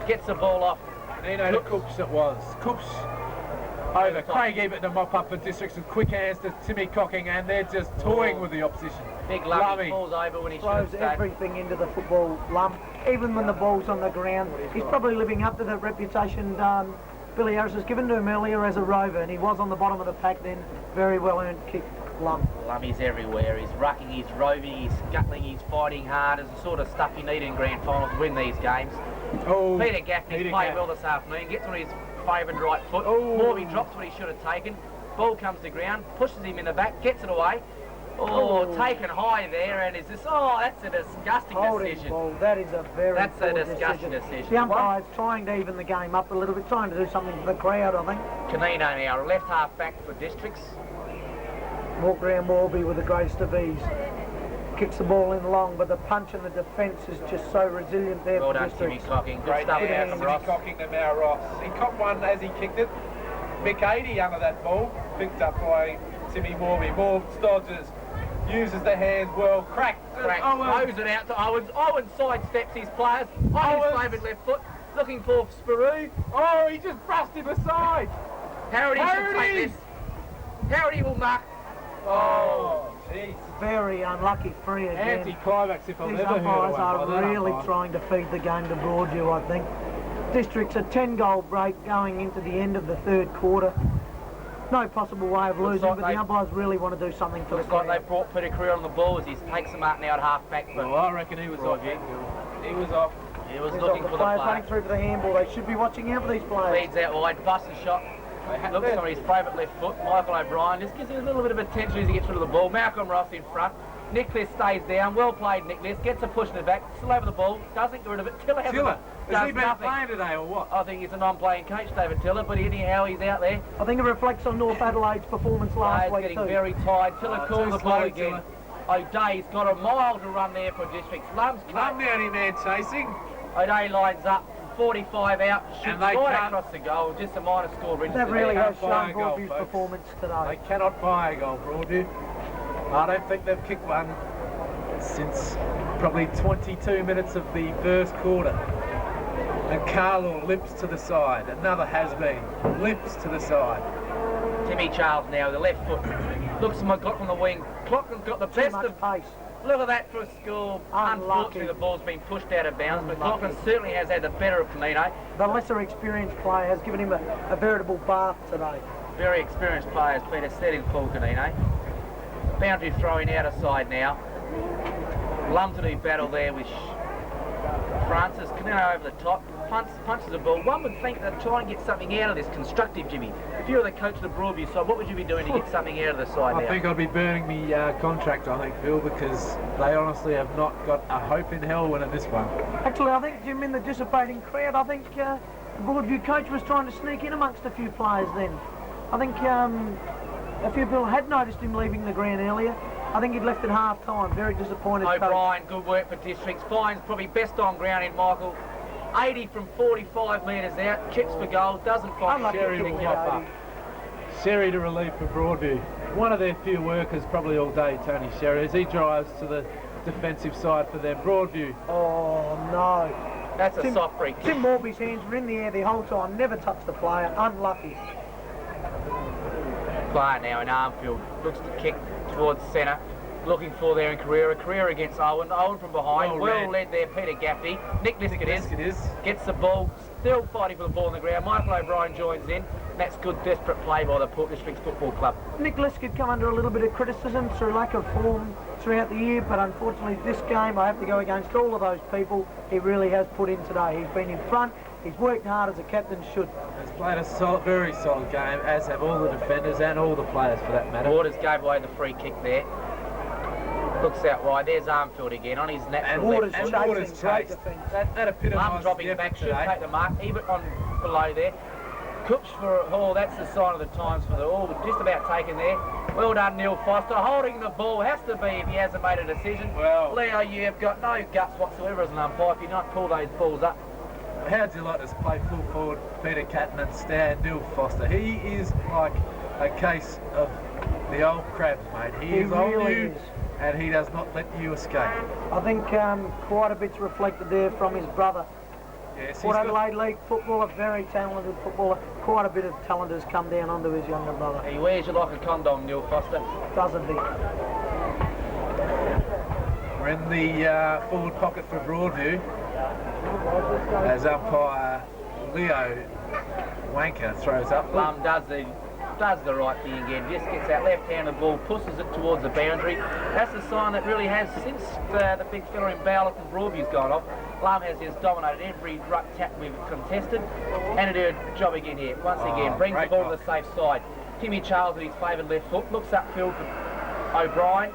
Gets the ball off. Nino to Cooks it was. Cooks over. Craig Ebert to mop up for Districts with quick hands to Timmy Cocking, and they're just toying with the opposition. Big Lummy falls over when he throws everything into the football lump. Even when the ball's on the ground, he's probably living up to the reputation Billy Harris has given to him earlier as a rover, and he was on the bottom of the pack then. Very well earned kick, Lump. Lummy's everywhere. He's rucking, he's roving, he's scuttling, he's fighting hard. It's the sort of stuff you need in grand finals to win these games. Oh, Peter Gaffney's played well this afternoon. Gets on his favoured right foot. Morby drops what he should have taken. Ball comes to ground, pushes him in the back, gets it away. Taken high there, and is this? That's a disgusting decision. Ball. That is a very. That's a disgusting decision. The umpire's trying to even the game up a little bit, trying to do something for the crowd, I think. Canino now, left half back for Districts. Walk around Morby with the greatest of ease. Kicks the ball in long, but the punch and the defence is just so resilient there well for done, Districts. Timmy Cocking. Good Great stuff. Timmy Cocking to Mal Ross. He copped one as he kicked it. Mick 80 under that ball, picked up by Timmy Morby. Morbs dodges. Uses the hands well, crack, throws it out to Owens. Owens sidesteps his players on his favoured left foot, looking for Spuroo. Oh, he just brushed him aside. Harrody should take this. Harrody will mark. Oh, jeez. Very unlucky free again. Anti-climax if I've These ever heard umpires of one. are really trying to feed the game to Broadview, I think. Districts a 10-goal break going into the end of the third quarter. No possible way of losing, but the umpires really want to do something for the Looks crowd. like they brought Peter Career on the ball as he takes them out now at half back. Well, I reckon he was off. He was off. He was looking for the players play. running through for the handball. They should be watching out for these players. Feeds out wide, busts a shot. Looks on his favourite left foot. Michael O'Brien just gives him a little bit of attention as he gets rid of the ball. Malcolm Ross in front. Nicholas stays down. Well played, Nicholas. Gets a push in the back. Still over the ball. Doesn't get rid of it. Tiller has it. Has he been playing today or what? I think he's a non-playing coach, David Tiller, but anyhow, he's out there. I think it reflects on North Adelaide's performance last week getting too. very tired. Tiller calls the ball again. O'Day's got a mile to run there for Districts. Lum's Lum the only man chasing. O'Day lines up. 45 out, shoots right can't. across the goal, just a minor score. That really has shown buy a goal, Broadview's folks. performance today. They cannot buy a goal, Broadview. I don't think they've kicked one since probably 22 minutes of the first quarter. And Carlaw limps to the side. Another has-been. Limps to the side. Timmy Charles now, the left foot. Looks at McLaughlin on the wing. McLaughlin's got the Too best much of... pace. Look at that for a score. Unfortunately, the ball's been pushed out of bounds. McLaughlin certainly has had the better of Canino. The lesser experienced player has given him a veritable bath today. Very experienced players, Peter said in full Canino. Boundary throwing out aside now. Lum to do battle there with Francis. Canino over the top. Punches the ball. One would think they'd try and get something out of this constructive, Jimmy. If you were the coach of the Broadview side, what would you be doing to get something out of the side now? I think I'd be burning me contract, I think, Phil, because they honestly have not got a hope in hell winning this one. Actually, I think, Jim, in the dissipating crowd, I think the Broadview coach was trying to sneak in amongst a few players then. I think a few people had noticed him leaving the ground earlier. I think he'd left at half-time. Very disappointed. O'Brien, good work for Districts. Finds probably best on ground in Michael. 80 from 45 metres out. Chips for goal. Doesn't find Sherry will pop up. Sherry to relief for Broadview. One of their few workers probably all day, Tony Sherry, as he drives to the defensive side for them. Broadview. Oh, no. That's a soft free kick. Tim Morby's hands were in the air the whole time. Never touched the player. Unlucky. Player now in Armfield. Looks to kick towards centre. Looking for there in Carrera. Carrera against Owen. Owen from behind. Well led there, Peter Gaffney. Nick Liskett is. Gets the ball. still fighting for the ball on the ground. Michael O'Brien joins in. That's good, desperate play by the Port Districts Football Club. Nick Lisk had come under a little bit of criticism through lack of form throughout the year, but unfortunately this game I have to go against all of those people he really has put in today. He's been in front, he's worked hard as a captain should. He's played a very solid game, as have all the defenders and all the players for that matter. Waters gave away the free kick there. Looks out wide. There's Armfield again on his natural Waters left. chasing, Waters great chased. defence. That epitomised Lum dropping the back, effort should today. take the mark. Ebert on below there. Cooks for a haul. That's the sign of the times for the all. Just about taken there. Well done, Neil Foster. Holding the ball has to be if he hasn't made a decision. Well, Leo, you've got no guts whatsoever as an umpire if you don't pull those balls up. how'd you like to play full forward Peter Catton and stand Neil Foster? He is like a case of the old crabs, mate. He is on really you, is. and he does not let you escape. I think quite a bit's reflected there from his brother. Yes, Port Adelaide League footballer, very talented footballer. Quite a bit of talent has come down onto his younger brother, He wears you like a condom, Neil Foster. doesn't he? We're in the forward pocket for Broadview as umpire Leo Wanker throws up. Lum does the right thing again. Just gets that left-handed ball, pushes it towards the boundary. That's a sign that really has, since the big fella in Bowler from Broadview's gone off, Lum has just dominated every ruck tap we've contested, and it did a job again here. Once again, brings the ball to the safe side. Timmy Charles with his favoured left foot, looks upfield for O'Brien,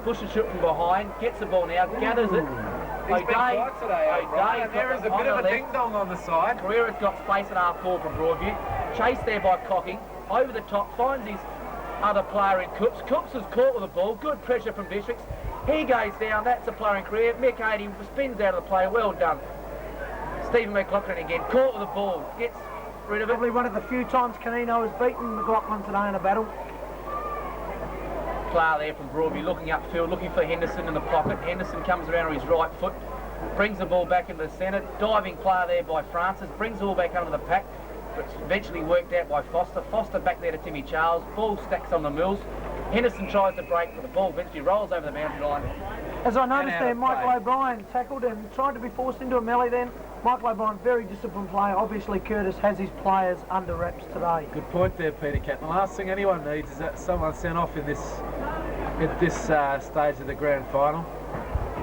pushes shoot from behind, gets the ball now, gathers it. He's been quiet today, O'Brien. There is a bit of a ding-dong on the side. Carrera's got space at half forward from Broadview. Chased there by Cocking. Over the top, finds his other player in Coops. Coops is caught with the ball. Good pressure from Districts. He goes down. That's a player in Carrera. Mick 80 spins out of the play. Well done. Stephen McLaughlin again. Caught with the ball. Gets rid of it. Probably one of the few times Canino has beaten McLaughlin today in a battle. Player there from Broadview looking upfield, looking for Henderson in the pocket. Henderson comes around on his right foot. Brings the ball back into the centre. Diving player there by Francis. Brings the ball back under the pack. It's eventually worked out by Foster. Foster back there to Timmy Charles. Ball stacks on the mills. Henderson tries to break, but the ball eventually rolls over the boundary line. As I noticed out there, of Michael play. O'Brien tackled and tried to be forced into a melee then. Michael O'Brien, very disciplined player. Obviously Curtis has his players under wraps today. Good point there, Peter Catton. The last thing anyone needs is that someone sent off in this stage of the grand final.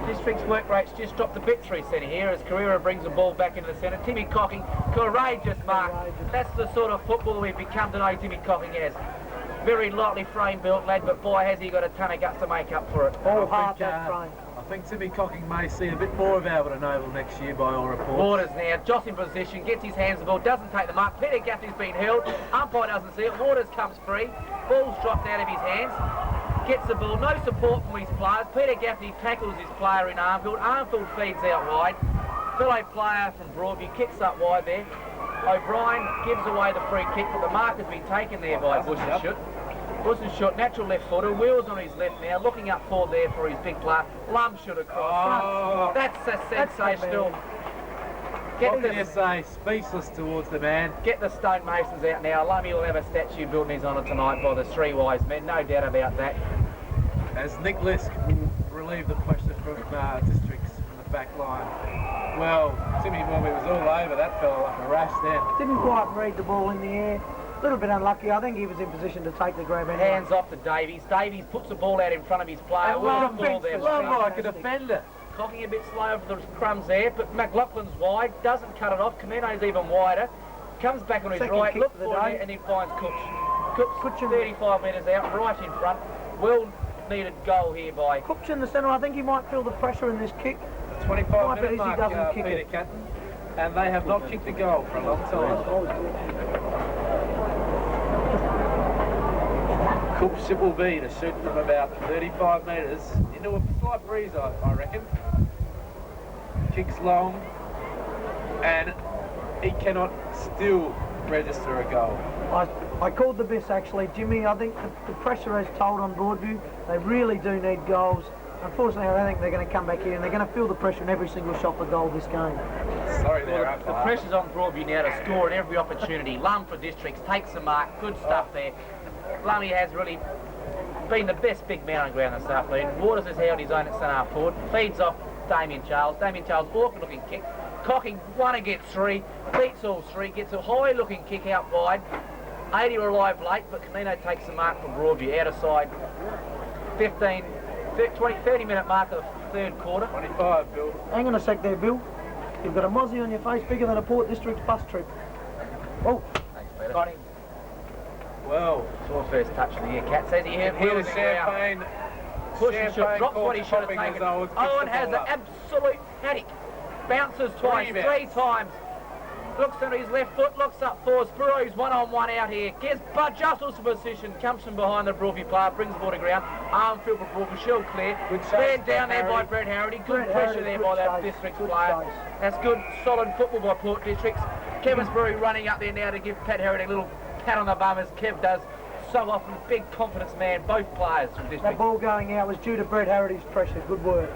District's work rate's just dropped a bit through centre here as Carrera brings the ball back into the centre. Timmy Cocking, courageous mark. That's the sort of footballer we've become today, Timmy Cocking has. Very lightly frame built lad, but boy has he got a ton of guts to make up for it. All I hard think, that frame. I think Timmy Cocking may see a bit more of Albert Oval next year by all reports. Waters now, Joss in position, gets his hands on the ball, doesn't take the mark. Peter Gaffney's been held, umpire doesn't see it. Waters comes free, ball's dropped out of his hands. Gets the ball, no support from his players. Peter Gaffney tackles his player in Armfield. Armfield feeds out wide. Fellow player from Broadview kicks up wide there. O'Brien gives away the free kick, but the mark has been taken there by Bush and Shoot. Bush and Shoot, natural left footer, wheels on his left now, looking up forward there for his big player. Lum should across. Oh. That's a sensational. What can you say? Speechless towards the man. Get the stonemasons out now. Lummy will have a statue built in his honour tonight by the three wise men, no doubt about that. As Nick Lisk will relieve the pressure from Districts from the back line. Well, Timmy Bobby was all over that fella like a rash then. Didn't quite read the ball in the air. A little bit unlucky. I think he was in position to take the grab anyway. Hands off to Davies. Davies puts the ball out in front of his player. And Well Lum ball there. beats Lum Fantastic. like a defender. Cocking a bit slow for the crumbs there, but McLaughlin's wide, doesn't cut it off. Camino's even wider. Comes back on his Second right, kick looks for the for day. it, and he finds Cooks. Cooks 35 metres out, right in front. Well needed goal here by Cooks in the centre. I think he might feel the pressure in this kick. The 25 Might be minute easy, mark, doesn't kick Peter it. Catton. And they have not kicked a goal for a long time. Coops it will be to shoot from about 35 metres into a slight breeze, I reckon. Kicks long, and he cannot still register a goal. I called the miss actually, Jimmy. I think the pressure has told on Broadview. They really do need goals. Unfortunately, I don't think they're going to come back here and they're going to feel the pressure in every single shot for goal this game. Sorry there, the pressure's on Broadview now to score at every opportunity. Lum for Districts takes the mark, good stuff there. Lummy has really been the best big man on ground this afternoon. Waters has held his own at centre forward, feeds off Damien Charles. Damien Charles, awkward looking kick, Cocking 1 against 3, beats all 3, gets a high-looking kick out wide. 80 arrived late, but Canino takes the mark from Broadview out of side. 30-minute mark of the third quarter. 25, Bill. Hang on a sec there, Bill. You've got a mozzie on your face bigger than a Port District bus trip. Oh, Thanks, Peter. got him. Well, Saw first touch of the year. Cat says he hit here the champagne. Push and shoot, drops what he should have popping taken. as Owen picks Owen the has ball an up. absolute panic. Bounces twice, Rebound. 3 times. Looks under his left foot, looks up for Spiro's one-on-one out here. Gets Bud Justles to position, comes from behind the Broadview player, brings the ball to ground. Arm field for Broadview, shield clear. Good chase, Stand down there by Harry. Brett Harrity. Good Brett pressure Harrity, there good by that chase, Districts good player. chase. That's good, solid football by Port Districts. Kevin Spiro running up there now to give Pat Harrity a little pat on the bum as Kev does so often. Big confidence man, both players from That Districts. ball going out was due to Brett Harity's pressure. Good work.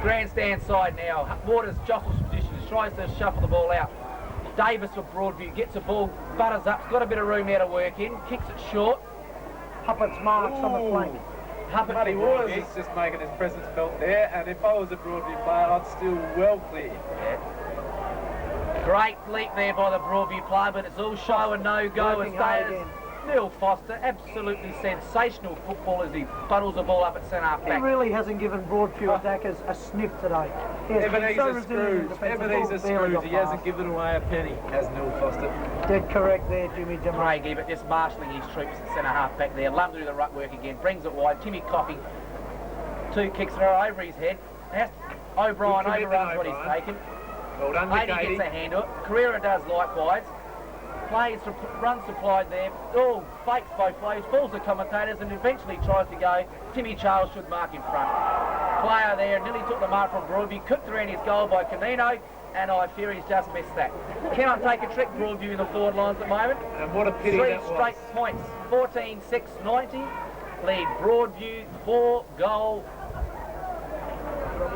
Grandstand side now. Waters jostles position, tries to shuffle the ball out. Davis for Broadview gets the ball, butters up, got a bit of room there to work in, kicks it short. Huppert's marks on the flank. Huppert Muddy for Waters Broadview. is just making his presence felt there, and if I was a Broadview player, I'd still well clear. Great leap there by the Broadview player, but it's all show and no go as Working hard stays. again. Neil Foster, absolutely sensational football as he buttles the ball up at centre half He back. really hasn't given Broadview attackers a sniff today. He has been so Ebenezer resilient in Scrooge. defence. Ebenezer The ball barely Scrooge. got He hasn't past. given away a penny, has Neil Foster. Dead correct there, Jimmy Jimmy. Craigie, but just marshalling his troops at centre half back there. Lum to do the ruck work again, brings it wide. Timmy Coffey, 2 kicks in a row over his head. O'Brien Good commitment, overruns what he's O'Brien. taken. Well done, Lady Katie. gets a hand to it. Carrera does likewise. Plays, runs supplied there. Oh, fakes both ways, falls the commentators and eventually tries to go. Timmy Charles should mark in front. Player there, nearly took the mark from Broadview, cooked around his goal by Canino, and I fear he's just missed that. Cannot take a trick, Broadview in the forward lines at the moment. And what a pity 3 that was. straight points, 14-6-90. Lead Broadview, 4-goal,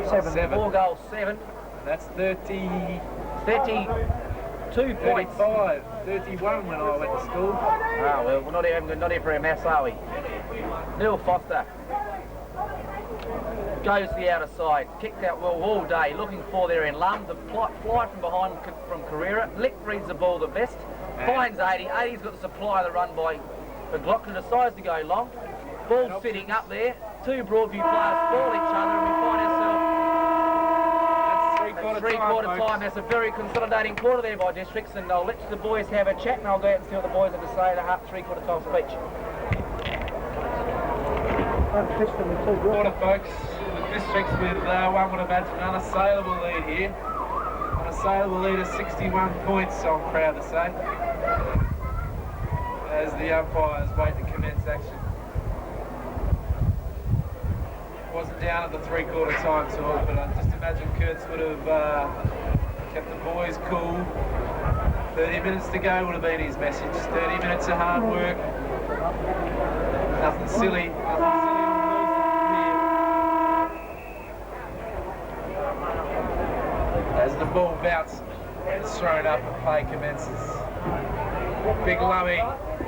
7. 4-goal 7. That's 30, 32 points. 35, 31 when I went to school. Ah, well, we're not here for a mess, are we? Neil Foster goes to the outer side, kicked out well all day, looking for there in Lum. The fly from behind from Carrera. Lick reads the ball the best, finds 80. 80's got the supply of the run by McLaughlin, decides to go long. Ball sitting up there. 2 Broadview players spoil each other, and we find ourselves That's three-quarter folks. time. That's a very consolidating quarter there by Districts, and I'll let the boys have a chat, and I'll go out and see what the boys have to say in a three-quarter time speech. Quarter, folks. The Districts with one would imagine unassailable lead here. Unassailable lead of 61 points, I'm proud to say. As the umpires wait to commence action. Wasn't down at the three-quarter time talk, but I just imagine Kurtz would have kept the boys cool. 30 minutes to go would have been his message. 30 minutes of hard work. Nothing silly. Nothing silly on here. As the ball bounces, it's thrown up and play commences. Big Lummy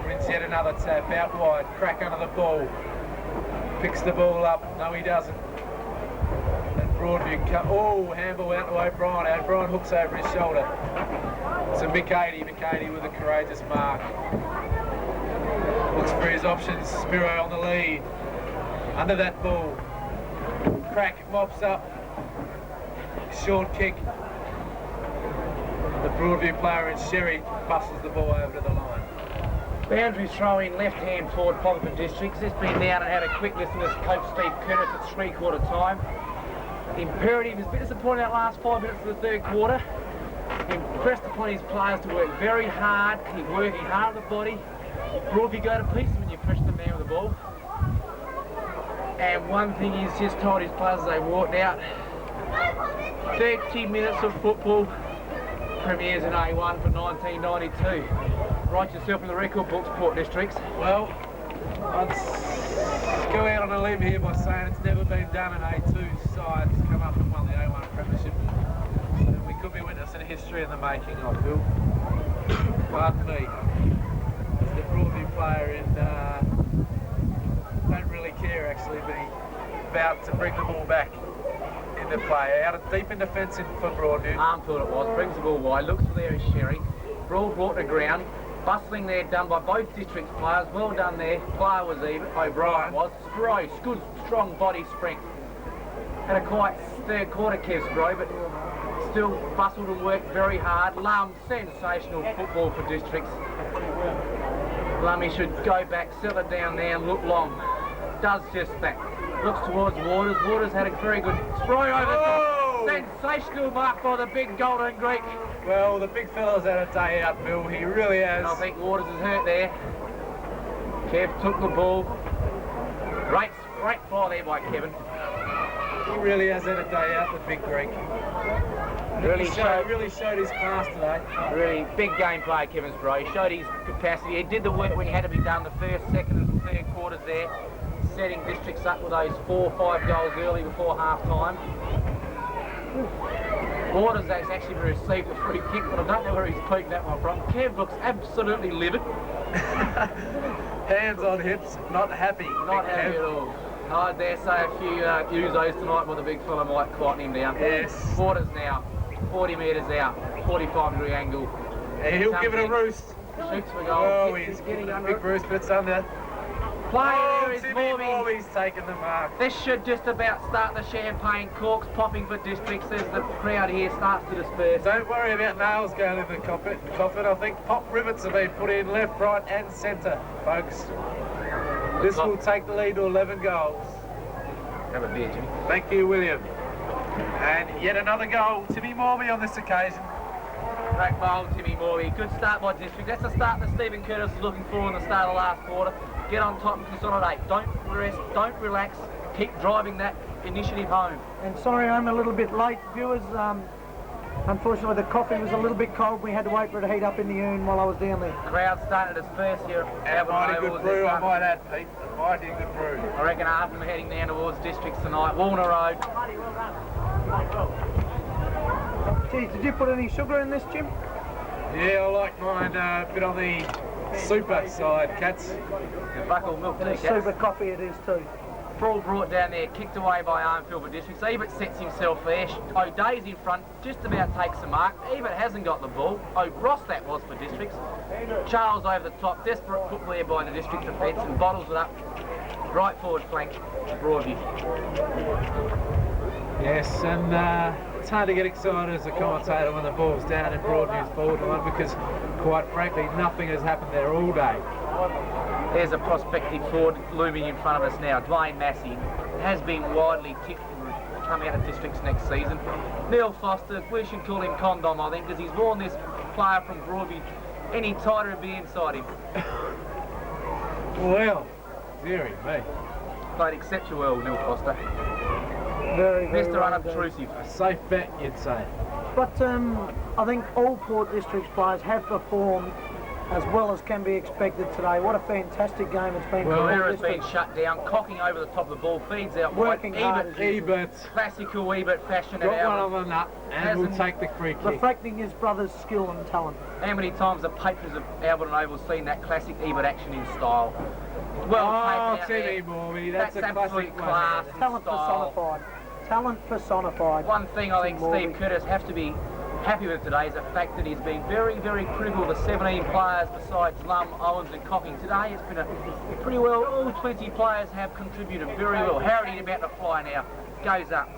wins yet another tap out wide. Crack under the ball. Picks the ball up. No, he doesn't. And Broadview handball out to O'Brien. O'Brien hooks over his shoulder. So McCady with a courageous mark. Looks for his options. Spiro on the lead. Under that ball. Crack mops up. Short kick. The Broadview player in Sherry busts the ball over to the line. Boundary throw in left-hand forward Poverty Districts. It's been down and had a quick listen to coach Steve Curtis at three-quarter time. Imperative is a bit disappointed that last 5 minutes of the third quarter. Impressed upon his players to work very hard, keep working hard at the body. Broadview go to pieces when you pressure the man with the ball. And one thing he's just told his players as they walked out, 30 minutes of football, premiers in A1 for 1992. Write yourself in the record books, Port Districts. Well, I'd go out on a limb here by saying it's never been done in A2 sides come up and won the A1 premiership. So we could be witnessing history in the making, I feel. Pardon me. As the Broadview player in don't really care actually, but he about to bring the ball back in to play. Out of deep in defence for Broadview. Armfield it was, brings the ball wide, looks for there is Sherry. Brawl brought to ground. Bustling there, done by both districts players. Well done there. Player was even. O'Brien was. Sprouse, good, strong body strength. Had a quiet third quarter, Kev Sprouse, but still bustled and worked very hard. Lum, sensational football for districts. Lummy should go back, settle it down there and look long. Does just that. Looks towards Waters. Waters had a very good spray over the top. Sensational mark by the big Golden Greek. Well, the big fella's had a day out, Bill. He really has. I think Waters is hurt there. Kev took the ball. Great fly there by Kevin. He really has had a day out, the big Greek. Really showed his class today. Really big game player, Kevin Sprouse. He showed his capacity. He did the work when he had to be done the first, second and third quarters there, setting districts up with those 4 or 5 goals early before half-time. Waters has actually received a free kick, but I don't know where he's peeked that one from. Kev looks absolutely livid. Hands on hips, not happy. Not happy at all. I dare say a few usos tonight where the big fella might quieten him down. Yes. Waters now, 40 metres out, 45-degree angle. Yeah, he'll give it a roost. Shoots for goal. Oh, he's getting a big roost, but it's under. Player is Timmy Morby. Morby's taken the mark. This should just about start the champagne corks popping for districts as the crowd here starts to disperse. Don't worry about nails going in the coffin. I think pop rivets have been put in left, right and centre, folks. This will take the lead to 11 goals. Have a beer, Jimmy. Thank you, William. And yet another goal. Timmy Morby on this occasion. Great bowl, Timmy Morby. Good start by district. That's the start that Stephen Curtis is looking for in the start of the last quarter. Get on top and consolidate. Don't rest, don't relax. Keep driving that initiative home. And sorry, I'm a little bit late, viewers. Unfortunately, the coffee was a little bit cold. We had to wait for it to heat up in the urn while I was down there. Crowd started its first here. And a mighty good brew, I might add, Pete. A mighty good brew. I reckon half of them heading down towards districts tonight. Walner Road. Geez, did you put any sugar in this, Jim? Yeah, I like mine a bit on the super side, Cats. Buckle milk tea, And Cats. super coffee it is too. Brawl brought down there, kicked away by Armfield for districts. Ebert sets himself there. O'Day's in front, just about takes the mark. Ebert hasn't got the ball. O'Gross that was for districts. Charles over the top, desperate put there by the district defence and bottles it up. Right forward flank, Broadview. Yes, and it's hard to get excited as a commentator when the ball's down in Broadview's forward line because, quite frankly, nothing has happened there all day. There's a prospective forward looming in front of us now. Dwayne Massey has been widely tipped to come out of districts next season. Neil Foster, we should call him Condom, I think, because he's worn this player from Broadview any tighter and be inside him. Well, dearie me. Played exceptionally well, Neil Foster. Very, very Mr. well Unobtrusive. A safe bet, you'd say. But I think all Port District's players have performed as well as can be expected today. What a fantastic game it's been. Well, Career has been shut down, cocking over the top of the ball, feeds out working wide. hard as usual. Ebert Classical Ebert fashion. got one on the nut and will take the free kick. Reflecting his brother's skill and talent. How many times the patrons of Albert and Oval seen that classic Ebert action in style? Well Oh, taken out Timmy there. Morby, that's a absolute classic class and Talent style. personified. Talent personified. One thing I think Morby. Steve Curtis has to be happy with today is the fact that he's been very, very critical of the 17 players besides Lum, Owens and Cocking. Today it's been a pretty well, all 20 players have contributed very well. Harrity about to fly now, goes up.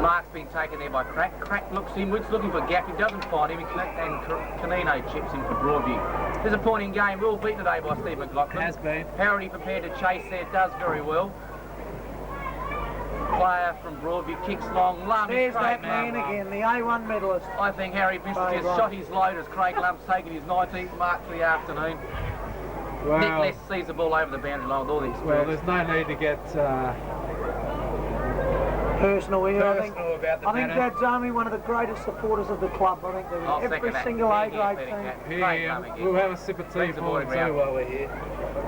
Mark's been taken there by Crack. Crack looks inwards, looking for Gap. He doesn't find him, and Canino chips in for Broadview. Disappointing game, well beaten today by Steve McLaughlin. Has been. Harrity prepared to chase there, does very well. Player from Broadview kicks long. Lum is There's great, that man again, the A1 medalist. I think Harry Vincent just shot his load as Craig Lump's taken his 19th mark for the afternoon. Nick Well, Less sees the ball over the boundary line with all the well, experience. there's no need to get Personal here, I think. personal about the I think matter. Dad's Army, one of the greatest supporters of the club. I think they're I'll in every second that. single Yeah, A-grade yeah, team. yeah. Here, Great game we'll again. have a sip of tea Brings the for ball him too around. while we're here.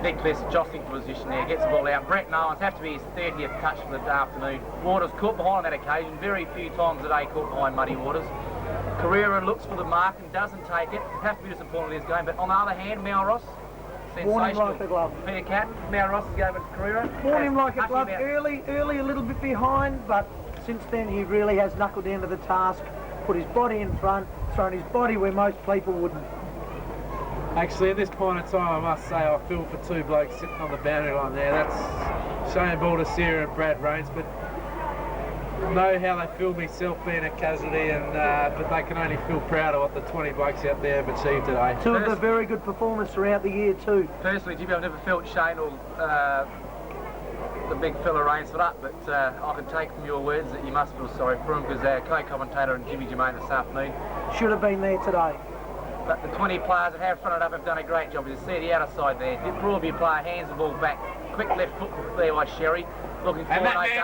Nick Less jostling for position there, gets the ball out. Brett Owens have to be his 30th touch for the afternoon. Waters caught behind on that occasion, very few times today caught behind Muddy Waters. Carrera looks for the mark and doesn't take it. Have to be disappointed in this game, but on the other hand, Melrose Warn him like a glove. Peter Catton, Mount Ross is going with Carrera. Warn him like a glove. Early a little bit behind, but since then he really has knuckled down to the task, put his body in front, thrown his body where most people wouldn't. Actually, at this point in time, I must say I feel for two blokes sitting on the boundary line there. That's Shane Baldessera and Brad Rains, but know how they feel myself being a casualty, and but they can only feel proud of what the 20 blokes out there have achieved today. Two of the very good performers throughout the year too. Personally, Jimmy, I've never felt Shane or the big fella Rains for that, but I can take from your words that you must feel sorry for him, because our co-commentator and Jimmy Germain this afternoon should have been there today. But the 20 players that have fronted up have done a great job. You see the outer side there. The Broadview player hands the ball back. Quick left foot there by Sherry. Looking for an okay.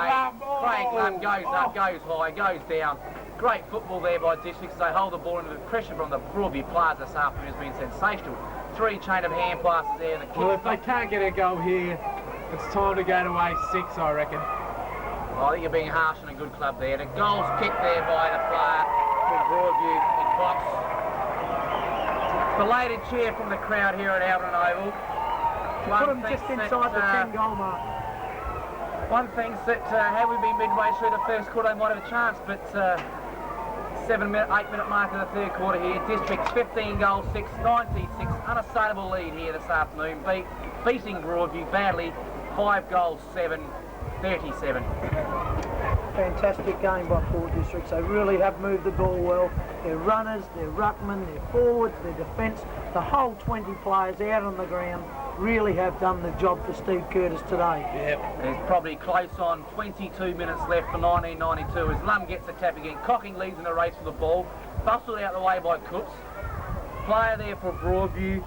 Craig Lum goes up, goes high, goes down. Great football there by Districts. They hold the ball into the pressure from the Broadview players this afternoon has been sensational. 3 chain of hand passes there. And the well, if they can't get a goal here, it's time to go to A6, I reckon. I think you're being harsh on a good club there. The goal's kicked there by the player from Broadview in Fox. Belated cheer from the crowd here at Albion Oval. Put them just inside the 10-goal mark. One thinks that had we been midway through the first quarter, they might have a chance, but 8 minute mark in the third quarter here. Districts 15 goals, 6, 96. Unassailable lead here this afternoon. Beating Broadview badly, 5 goals, 7, 37. Fantastic game by Port Districts. They really have moved the ball well. Their runners, their ruckmen, their forwards, their defence, the whole 20 players out on the ground really have done the job for Steve Curtis today. Yep. There's probably close on 22 minutes left for 1992 as Lum gets a tap again. Cocking leads in the race for the ball. Bustled out the way by Cooks. Player there for Broadview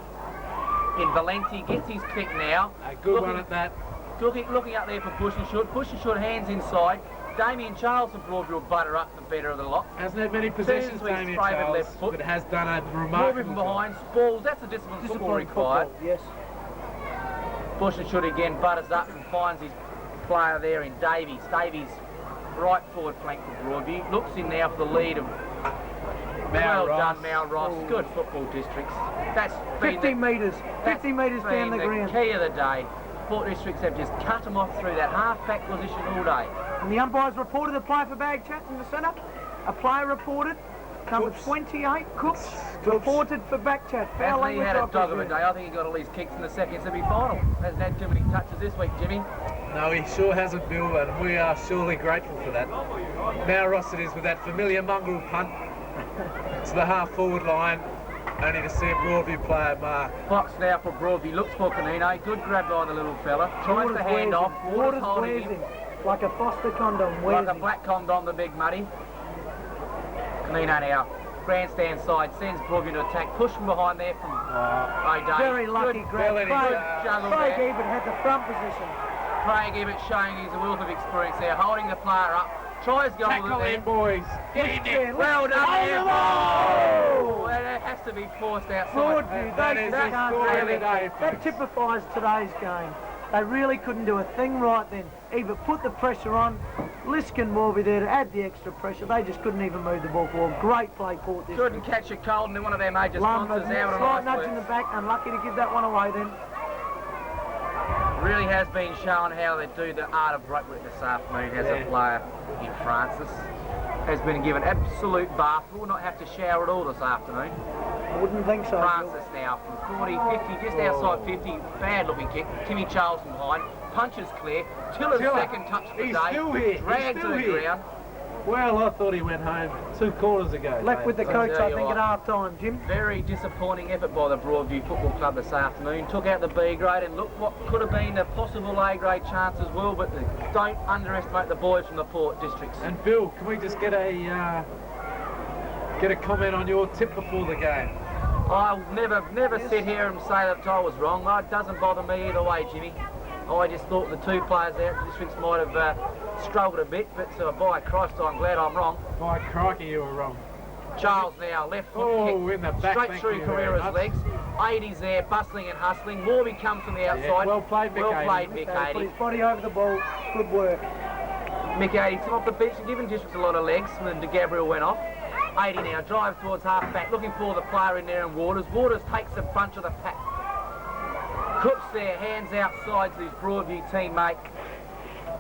in Valenti gets his kick now. A good one at that. Looking up there for Bush and Shoot. Bush and Shoot hands inside. Damien Charles from Broadview will butter up the better of the lot. Hasn't had many possessions, Damien Charles, left foot. but has done a remarkable from behind. Spalls, that's a disciplined football required. Yes. Bush and Shoot again butters up and finds his player there in Davies. Davies right forward flank for Broadview. Looks in now for the lead of well done, Mal Ross. Good football Districts. That's 50 metres. 50 metres down the ground. Key of the day. Port Districts have just cut them off through that half-back position all day. And the umpires reported a player for Bagchat in the centre. A player reported, number 28, Cooks, reported for Bagchat. Foul Hasn't he language. had a dog of a day? I think he got at least kicks in the second semi-final. Hasn't had too many touches this week, Jimmy. No, he sure hasn't, Bill, and we are surely grateful for that. Now Ross it is with that familiar mongrel punt to the half-forward line. Only to see a Broadview player mark. Fox now for Broadview, looks for Canino, good grab by the little fella, tries to hand off, Waters holding him. Like a Foster condom, like a black condom, the big muddy. Canino now, grandstand side, sends Broadview to attack, push from behind there from O'Day. Very lucky grab. Craig Ebert had the front position. Craig Ebert showing his wealth of experience there, holding the player up. Tries goal Tackle with it. in, boys. Get in there. Well done, there. Oh, that has to be forced outside. Broadview, that typifies today's game. They really couldn't do a thing right then. Either put the pressure on, Liskin will be there to add the extra pressure. They just couldn't even move the ball forward. Great play, Port District. Couldn't catch a cold and one of their major sponsors out. Slight nudge in the back, unlucky to give that one away then. Really has been shown how they do the art of rugby this afternoon as a player in Francis. Has been given absolute bath. Will not have to shower at all this afternoon. I wouldn't think so. Francis now from 40, 50, just outside 50. Bad looking kick. Timmy Charles from behind. Punches clear. Tiller's second touch of the day. Still here. Dragged to the ground. Well, I thought he went home 2 quarters ago. Left with the coach, I think, at half-time, Jim. Very disappointing effort by the Broadview Football Club this afternoon. Took out the B grade and look what could have been a possible A grade chance as well, but don't underestimate the boys from the Port Districts. And Bill, can we just get a comment on your tip before the game? I'll never sit here and say that I was wrong. It doesn't bother me either way, Jimmy. I just thought the 2 players out the Districts might have struggled a bit, but by Christ, I'm glad I'm wrong. By crikey, you were wrong. Charles now, left foot kick, in the back, straight through Carrera's legs. 80's there, bustling and hustling. Morby comes from the outside. Well played, Mick 80. Well played, Mick 80. Put his body over the ball. Good work. Mick 80 come off the bench and giving Districts a lot of legs when DeGabriel went off. 80 now drives towards half back, looking for the player in there in Waters. Waters takes a bunch of the pack. Cooks there, hands outside to his Broadview teammate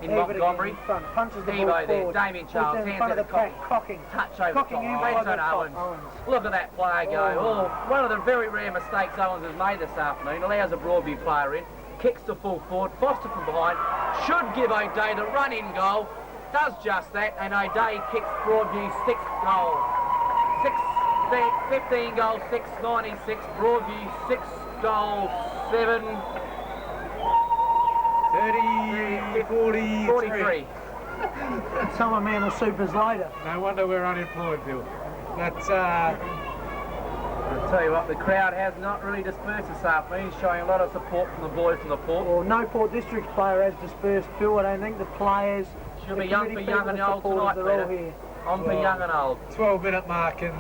in Montgomery. Punches the ball Evo there, forward. Damien Charles, in hands front out of the pack, Cocking. Touch over Cocking top. inside Benson the top, Owens. Look at that player go. Oh, one of the very rare mistakes Owens has made this afternoon. Allows a Broadview player in. Kicks to full forward. Foster from behind. Should give O'Day the run-in goal. Does just that. And O'Day kicks Broadview 6th goal. 15 goals, 696. Broadview 6 goals, 7. 30, 43. Some amount of supers later. No wonder we're unemployed, Bill. That's I'll tell you what, the crowd has not really dispersed this afternoon, showing a lot of support from the boys from the Port. Well, no Port Districts player has dispersed, Bill. I don't think the players... Should be young for young and old tonight, Peter. On for young and old. 12-minute mark, and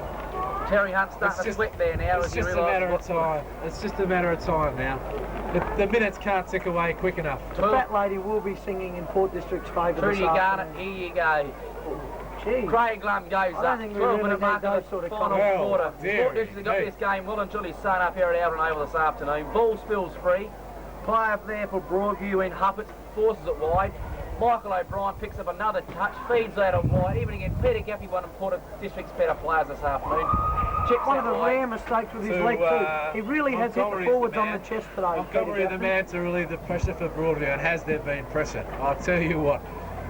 Terry Hunt's starting to sweat there now. It's just a matter of time. It's just a matter of time now. The minutes can't tick away quick enough. The fat lady will be singing in Port District's favour this Trudy Garner, afternoon. here you go. Gee. Craig Lum goes I don't up. think we 12-minute really mark need of those the sort of final comments. quarter. Dear Port Districts have got me. this game well and truly starting up here at Albion Oval this afternoon. Ball spills free. Play up there for Broadview in Huppert. Forces it wide. Michael O'Brien picks up another touch, feeds that on wide. Even again, Peter Gaffey, one of Port District's better players this afternoon. Checks One of that the wide. rare mistakes with his leg too. He really has hit the forwards on the chest today. Montgomery the man to relieve the pressure for Broadview, and has there been pressure? I'll tell you what.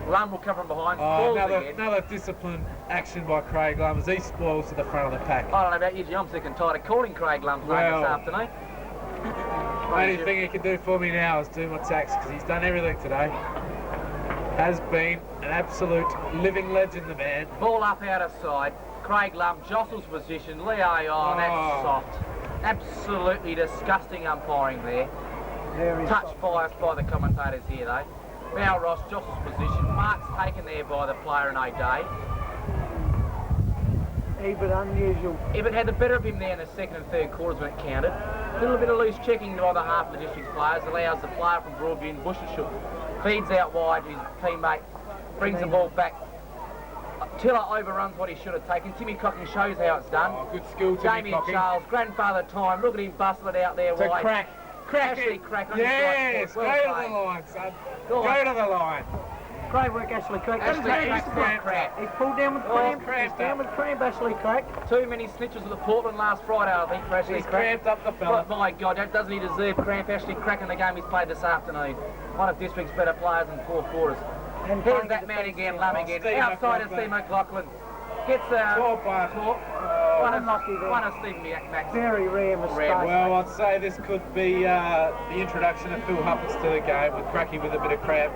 Lum will come from behind. Falls again. Another disciplined action by Craig Lum as he spoils to the front of the pack. I don't know about you, Jim. I'm sick and tired of calling Craig Lum's name this afternoon. The only thing he can do for me now is do my tax, because he's done everything today. Has been an absolute living legend, the man. Ball up out of side. Craig Lum jostles position. Leo, that's soft. Absolutely disgusting umpiring there. Very Touch soft. biased by the commentators here though. Mal Ross jostles position. Mark's taken there by the player in O'Day. But unusual. Eben had the better of him there in the second and third quarters when it counted. A little bit of loose checking by the half of the district's players allows the player from Broadview, Bushershoek, feeds out wide to his teammate, brings the ball back. Tiller overruns what he should have taken. Timmy Cocking shows how it's done. Oh, good skill, Timmy Damien Cocking. Charles, grandfather time. Look at him bustle it out there To wide. crack. Ashley Crack on his right Yes, foot. go Well to played. the line, son. Go Go on. to the line. Great work, Ashley Crack. Ashley Crack's got cramp. He's pulled down with Oh, cramp. cramp He's down with cramp, Ashley Crack. Too many snitches at the Portland last Friday, I think, for Ashley He's Crack. cramped up the fella. But my God, doesn't he deserve cramp? Ashley Crack in the game he's played this afternoon. One of District's better players in 4 quarters. And Here's playing that the man defence again, now. Lum again. Steve Outside of McLaughlin. Steve McLaughlin. Gets Top bar. one unlucky there. of Stephen Max. Very rare mistake. Well, I'd say this could be the introduction of Phil Huppers to the game, with Cracky with a bit of cramp.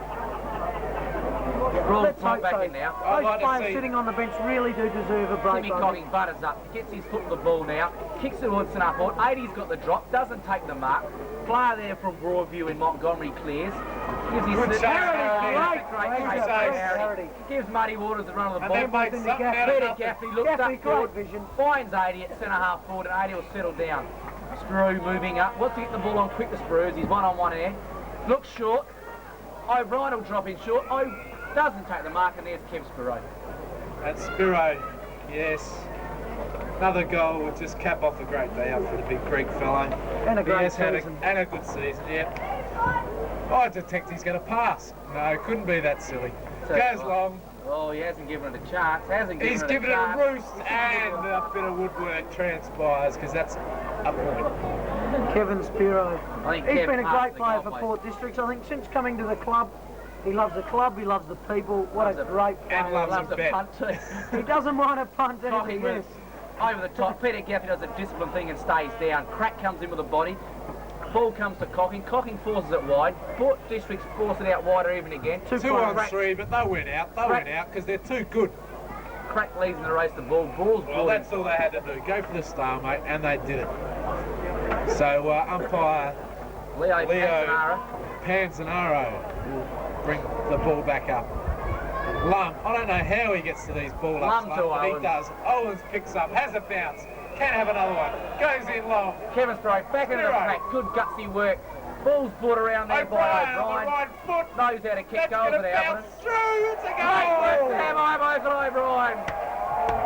Rules Let's right hope back so. in now. I'd Those like to players see- sitting on the bench really do deserve a break. Timmy I think. Cocking butters up, gets his foot on the ball now, kicks it towards centre forward. 80's got the drop, doesn't take the mark. Player there from Broadview in Montgomery clears. Gives his Good save, Harry. great Great save, save, Harry. Gives Muddy Waters the run of the And ball. they've made in the something gap. out of Peter nothing. Gaffney looks Gaffney, up forward, great vision. finds 80 at centre half forward, and 80 will settle down. Sprue moving up, wants to get the ball on quick to Sprues, he's one-on-one here. Looks short, O'Brien will drop in short, doesn't take the mark, and there's Kev Spiro. And Spiro, yes. Another goal would just cap off a great day up for the Big Creek fellow. And a great Yes, had season. and a good season, yeah. I detect he's going to pass. No, couldn't be that silly. Goes long. Oh, he hasn't given it a chance, He's given it a roost, and a bit of woodwork transpires, because that's a point. Kevin Spiro. I think He's Kev been a passed great the player for goalpost. Port Districts. I think since coming to the club, he loves the club, he loves the people. What Loves a it. great player. And loves Loves a the bet. punt too. He doesn't mind a punt Cocking anything, with yes. over the top. Peter Gaffney does a disciplined thing and stays down. Crack comes in with a body. Ball comes to Cocking. Cocking forces it wide. Port Districts force it out wider even again. 2 on 3, but they went out. They went out because they're too good. Crack leads in the race. The ball's Well, brought that's all they had to do. Go for the stalemate, and they did it. So umpire in. Leo Leo Pantanara. Panzanaro will bring the ball back up. Lum, I don't know how he gets to these ball ups, Lum to but he Owens. does. Owens picks up, has a bounce, can have another one, goes in long. Kevin Spiro back into the Spiro. pack. Good gutsy work. Ball's brought around there by O'Brien on the O'Brien. right foot. Knows how to kick That's goals going to at bounce Albion. through. It's a Great work goal. to have Michael O'Brien.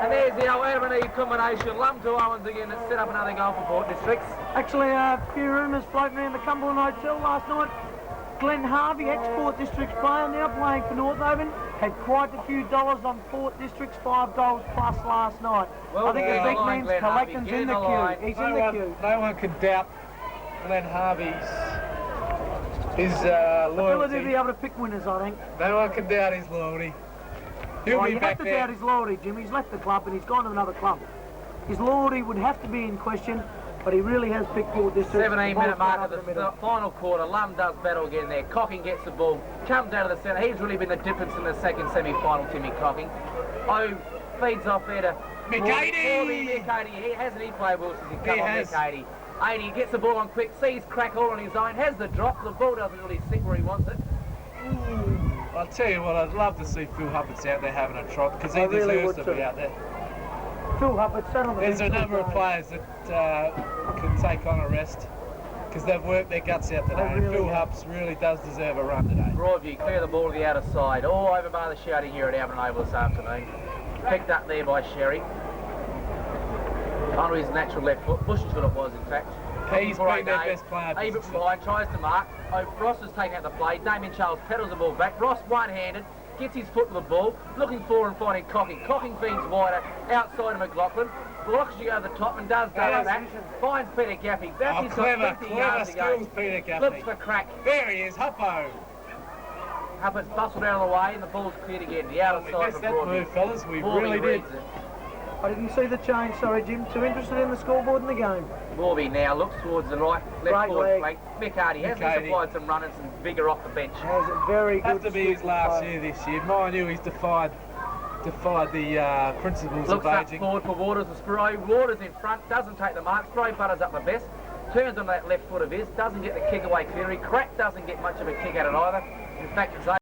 And And there's the old Adam and Eve combination. Lum to Owens again. Let's set up another goal for Port Districts. Actually, a few rumours floating around the Cumberland Hotel last night. Glenn Harvey, ex-Port Districts player, now playing for Northaven, had quite a few dollars on Port Districts, 5 goals plus last night. Well, I think the big man's collecting's in the queue. He's in the queue. No one can doubt Glenn Harvey's loyalty. Ability to be able to pick winners, I think. No one can doubt his loyalty. He'll be you back have to there. doubt his loyalty, Jim. He's left the club and he's gone to another club. His loyalty would have to be in question, but he really has picked Port Districts. 17-minute mark of the final quarter. Lum does battle again there. Cocking gets the ball, comes out of the centre. He's really been the difference in the second semi-final, Timmy Cocking. Oh, feeds off there to Mick 80! Mick 80. Hasn't he played well since he come on, has. Mick 80? 80 gets the ball on quick, sees Crack all on his own, has the drop. The ball doesn't really sit where he wants it. I'll tell you what, I'd love to see Phil Hupperts out there having a trot, because he deserves to be out there. Phil Huppert, sat on the There's bench a number of players that can take on a rest, because they've worked their guts out today, and Phil Hups really does deserve a run today. Broadview clear the ball to the outer side. All over by the shouting here at Albion Oval this afternoon. Picked up there by Sherry. Onto his natural left foot. Bush's foot it was, in fact. He's been their best player. Even behind, tries to mark. Oh, Ross has taken out the play. Damien Charles pedals the ball back. Ross one-handed, gets his foot to the ball, looking forward and finding Cocking. Cocking feeds wider, outside of McLaughlin. Blocks you over the top and does go back. Finds Peter Gaffey. Gaffey's got 50 yards to go. Peter Gaffey. Looks for Crack. There he is, Huppo. Huppert's bustled out of the way and the ball's cleared again. The outer We side missed for that Broadview. move, fellas. We Morby really did. reads it. I didn't see the change, sorry Jim. Too interested in the scoreboard in the game. Morby now looks towards the right, left Great forward leg. flank. Mick Hardy has supplied some run and some vigour off the bench. Has a very good. Has to be his last year this year. Mind you, he's defied the principles Looks of up ageing. forward for Waters to Spiro. Waters in front, doesn't take the mark. Spiro butters up the best. Turns on that left foot of his, doesn't get the kick away clearly. Crack doesn't get much of a kick at it either. In fact, it's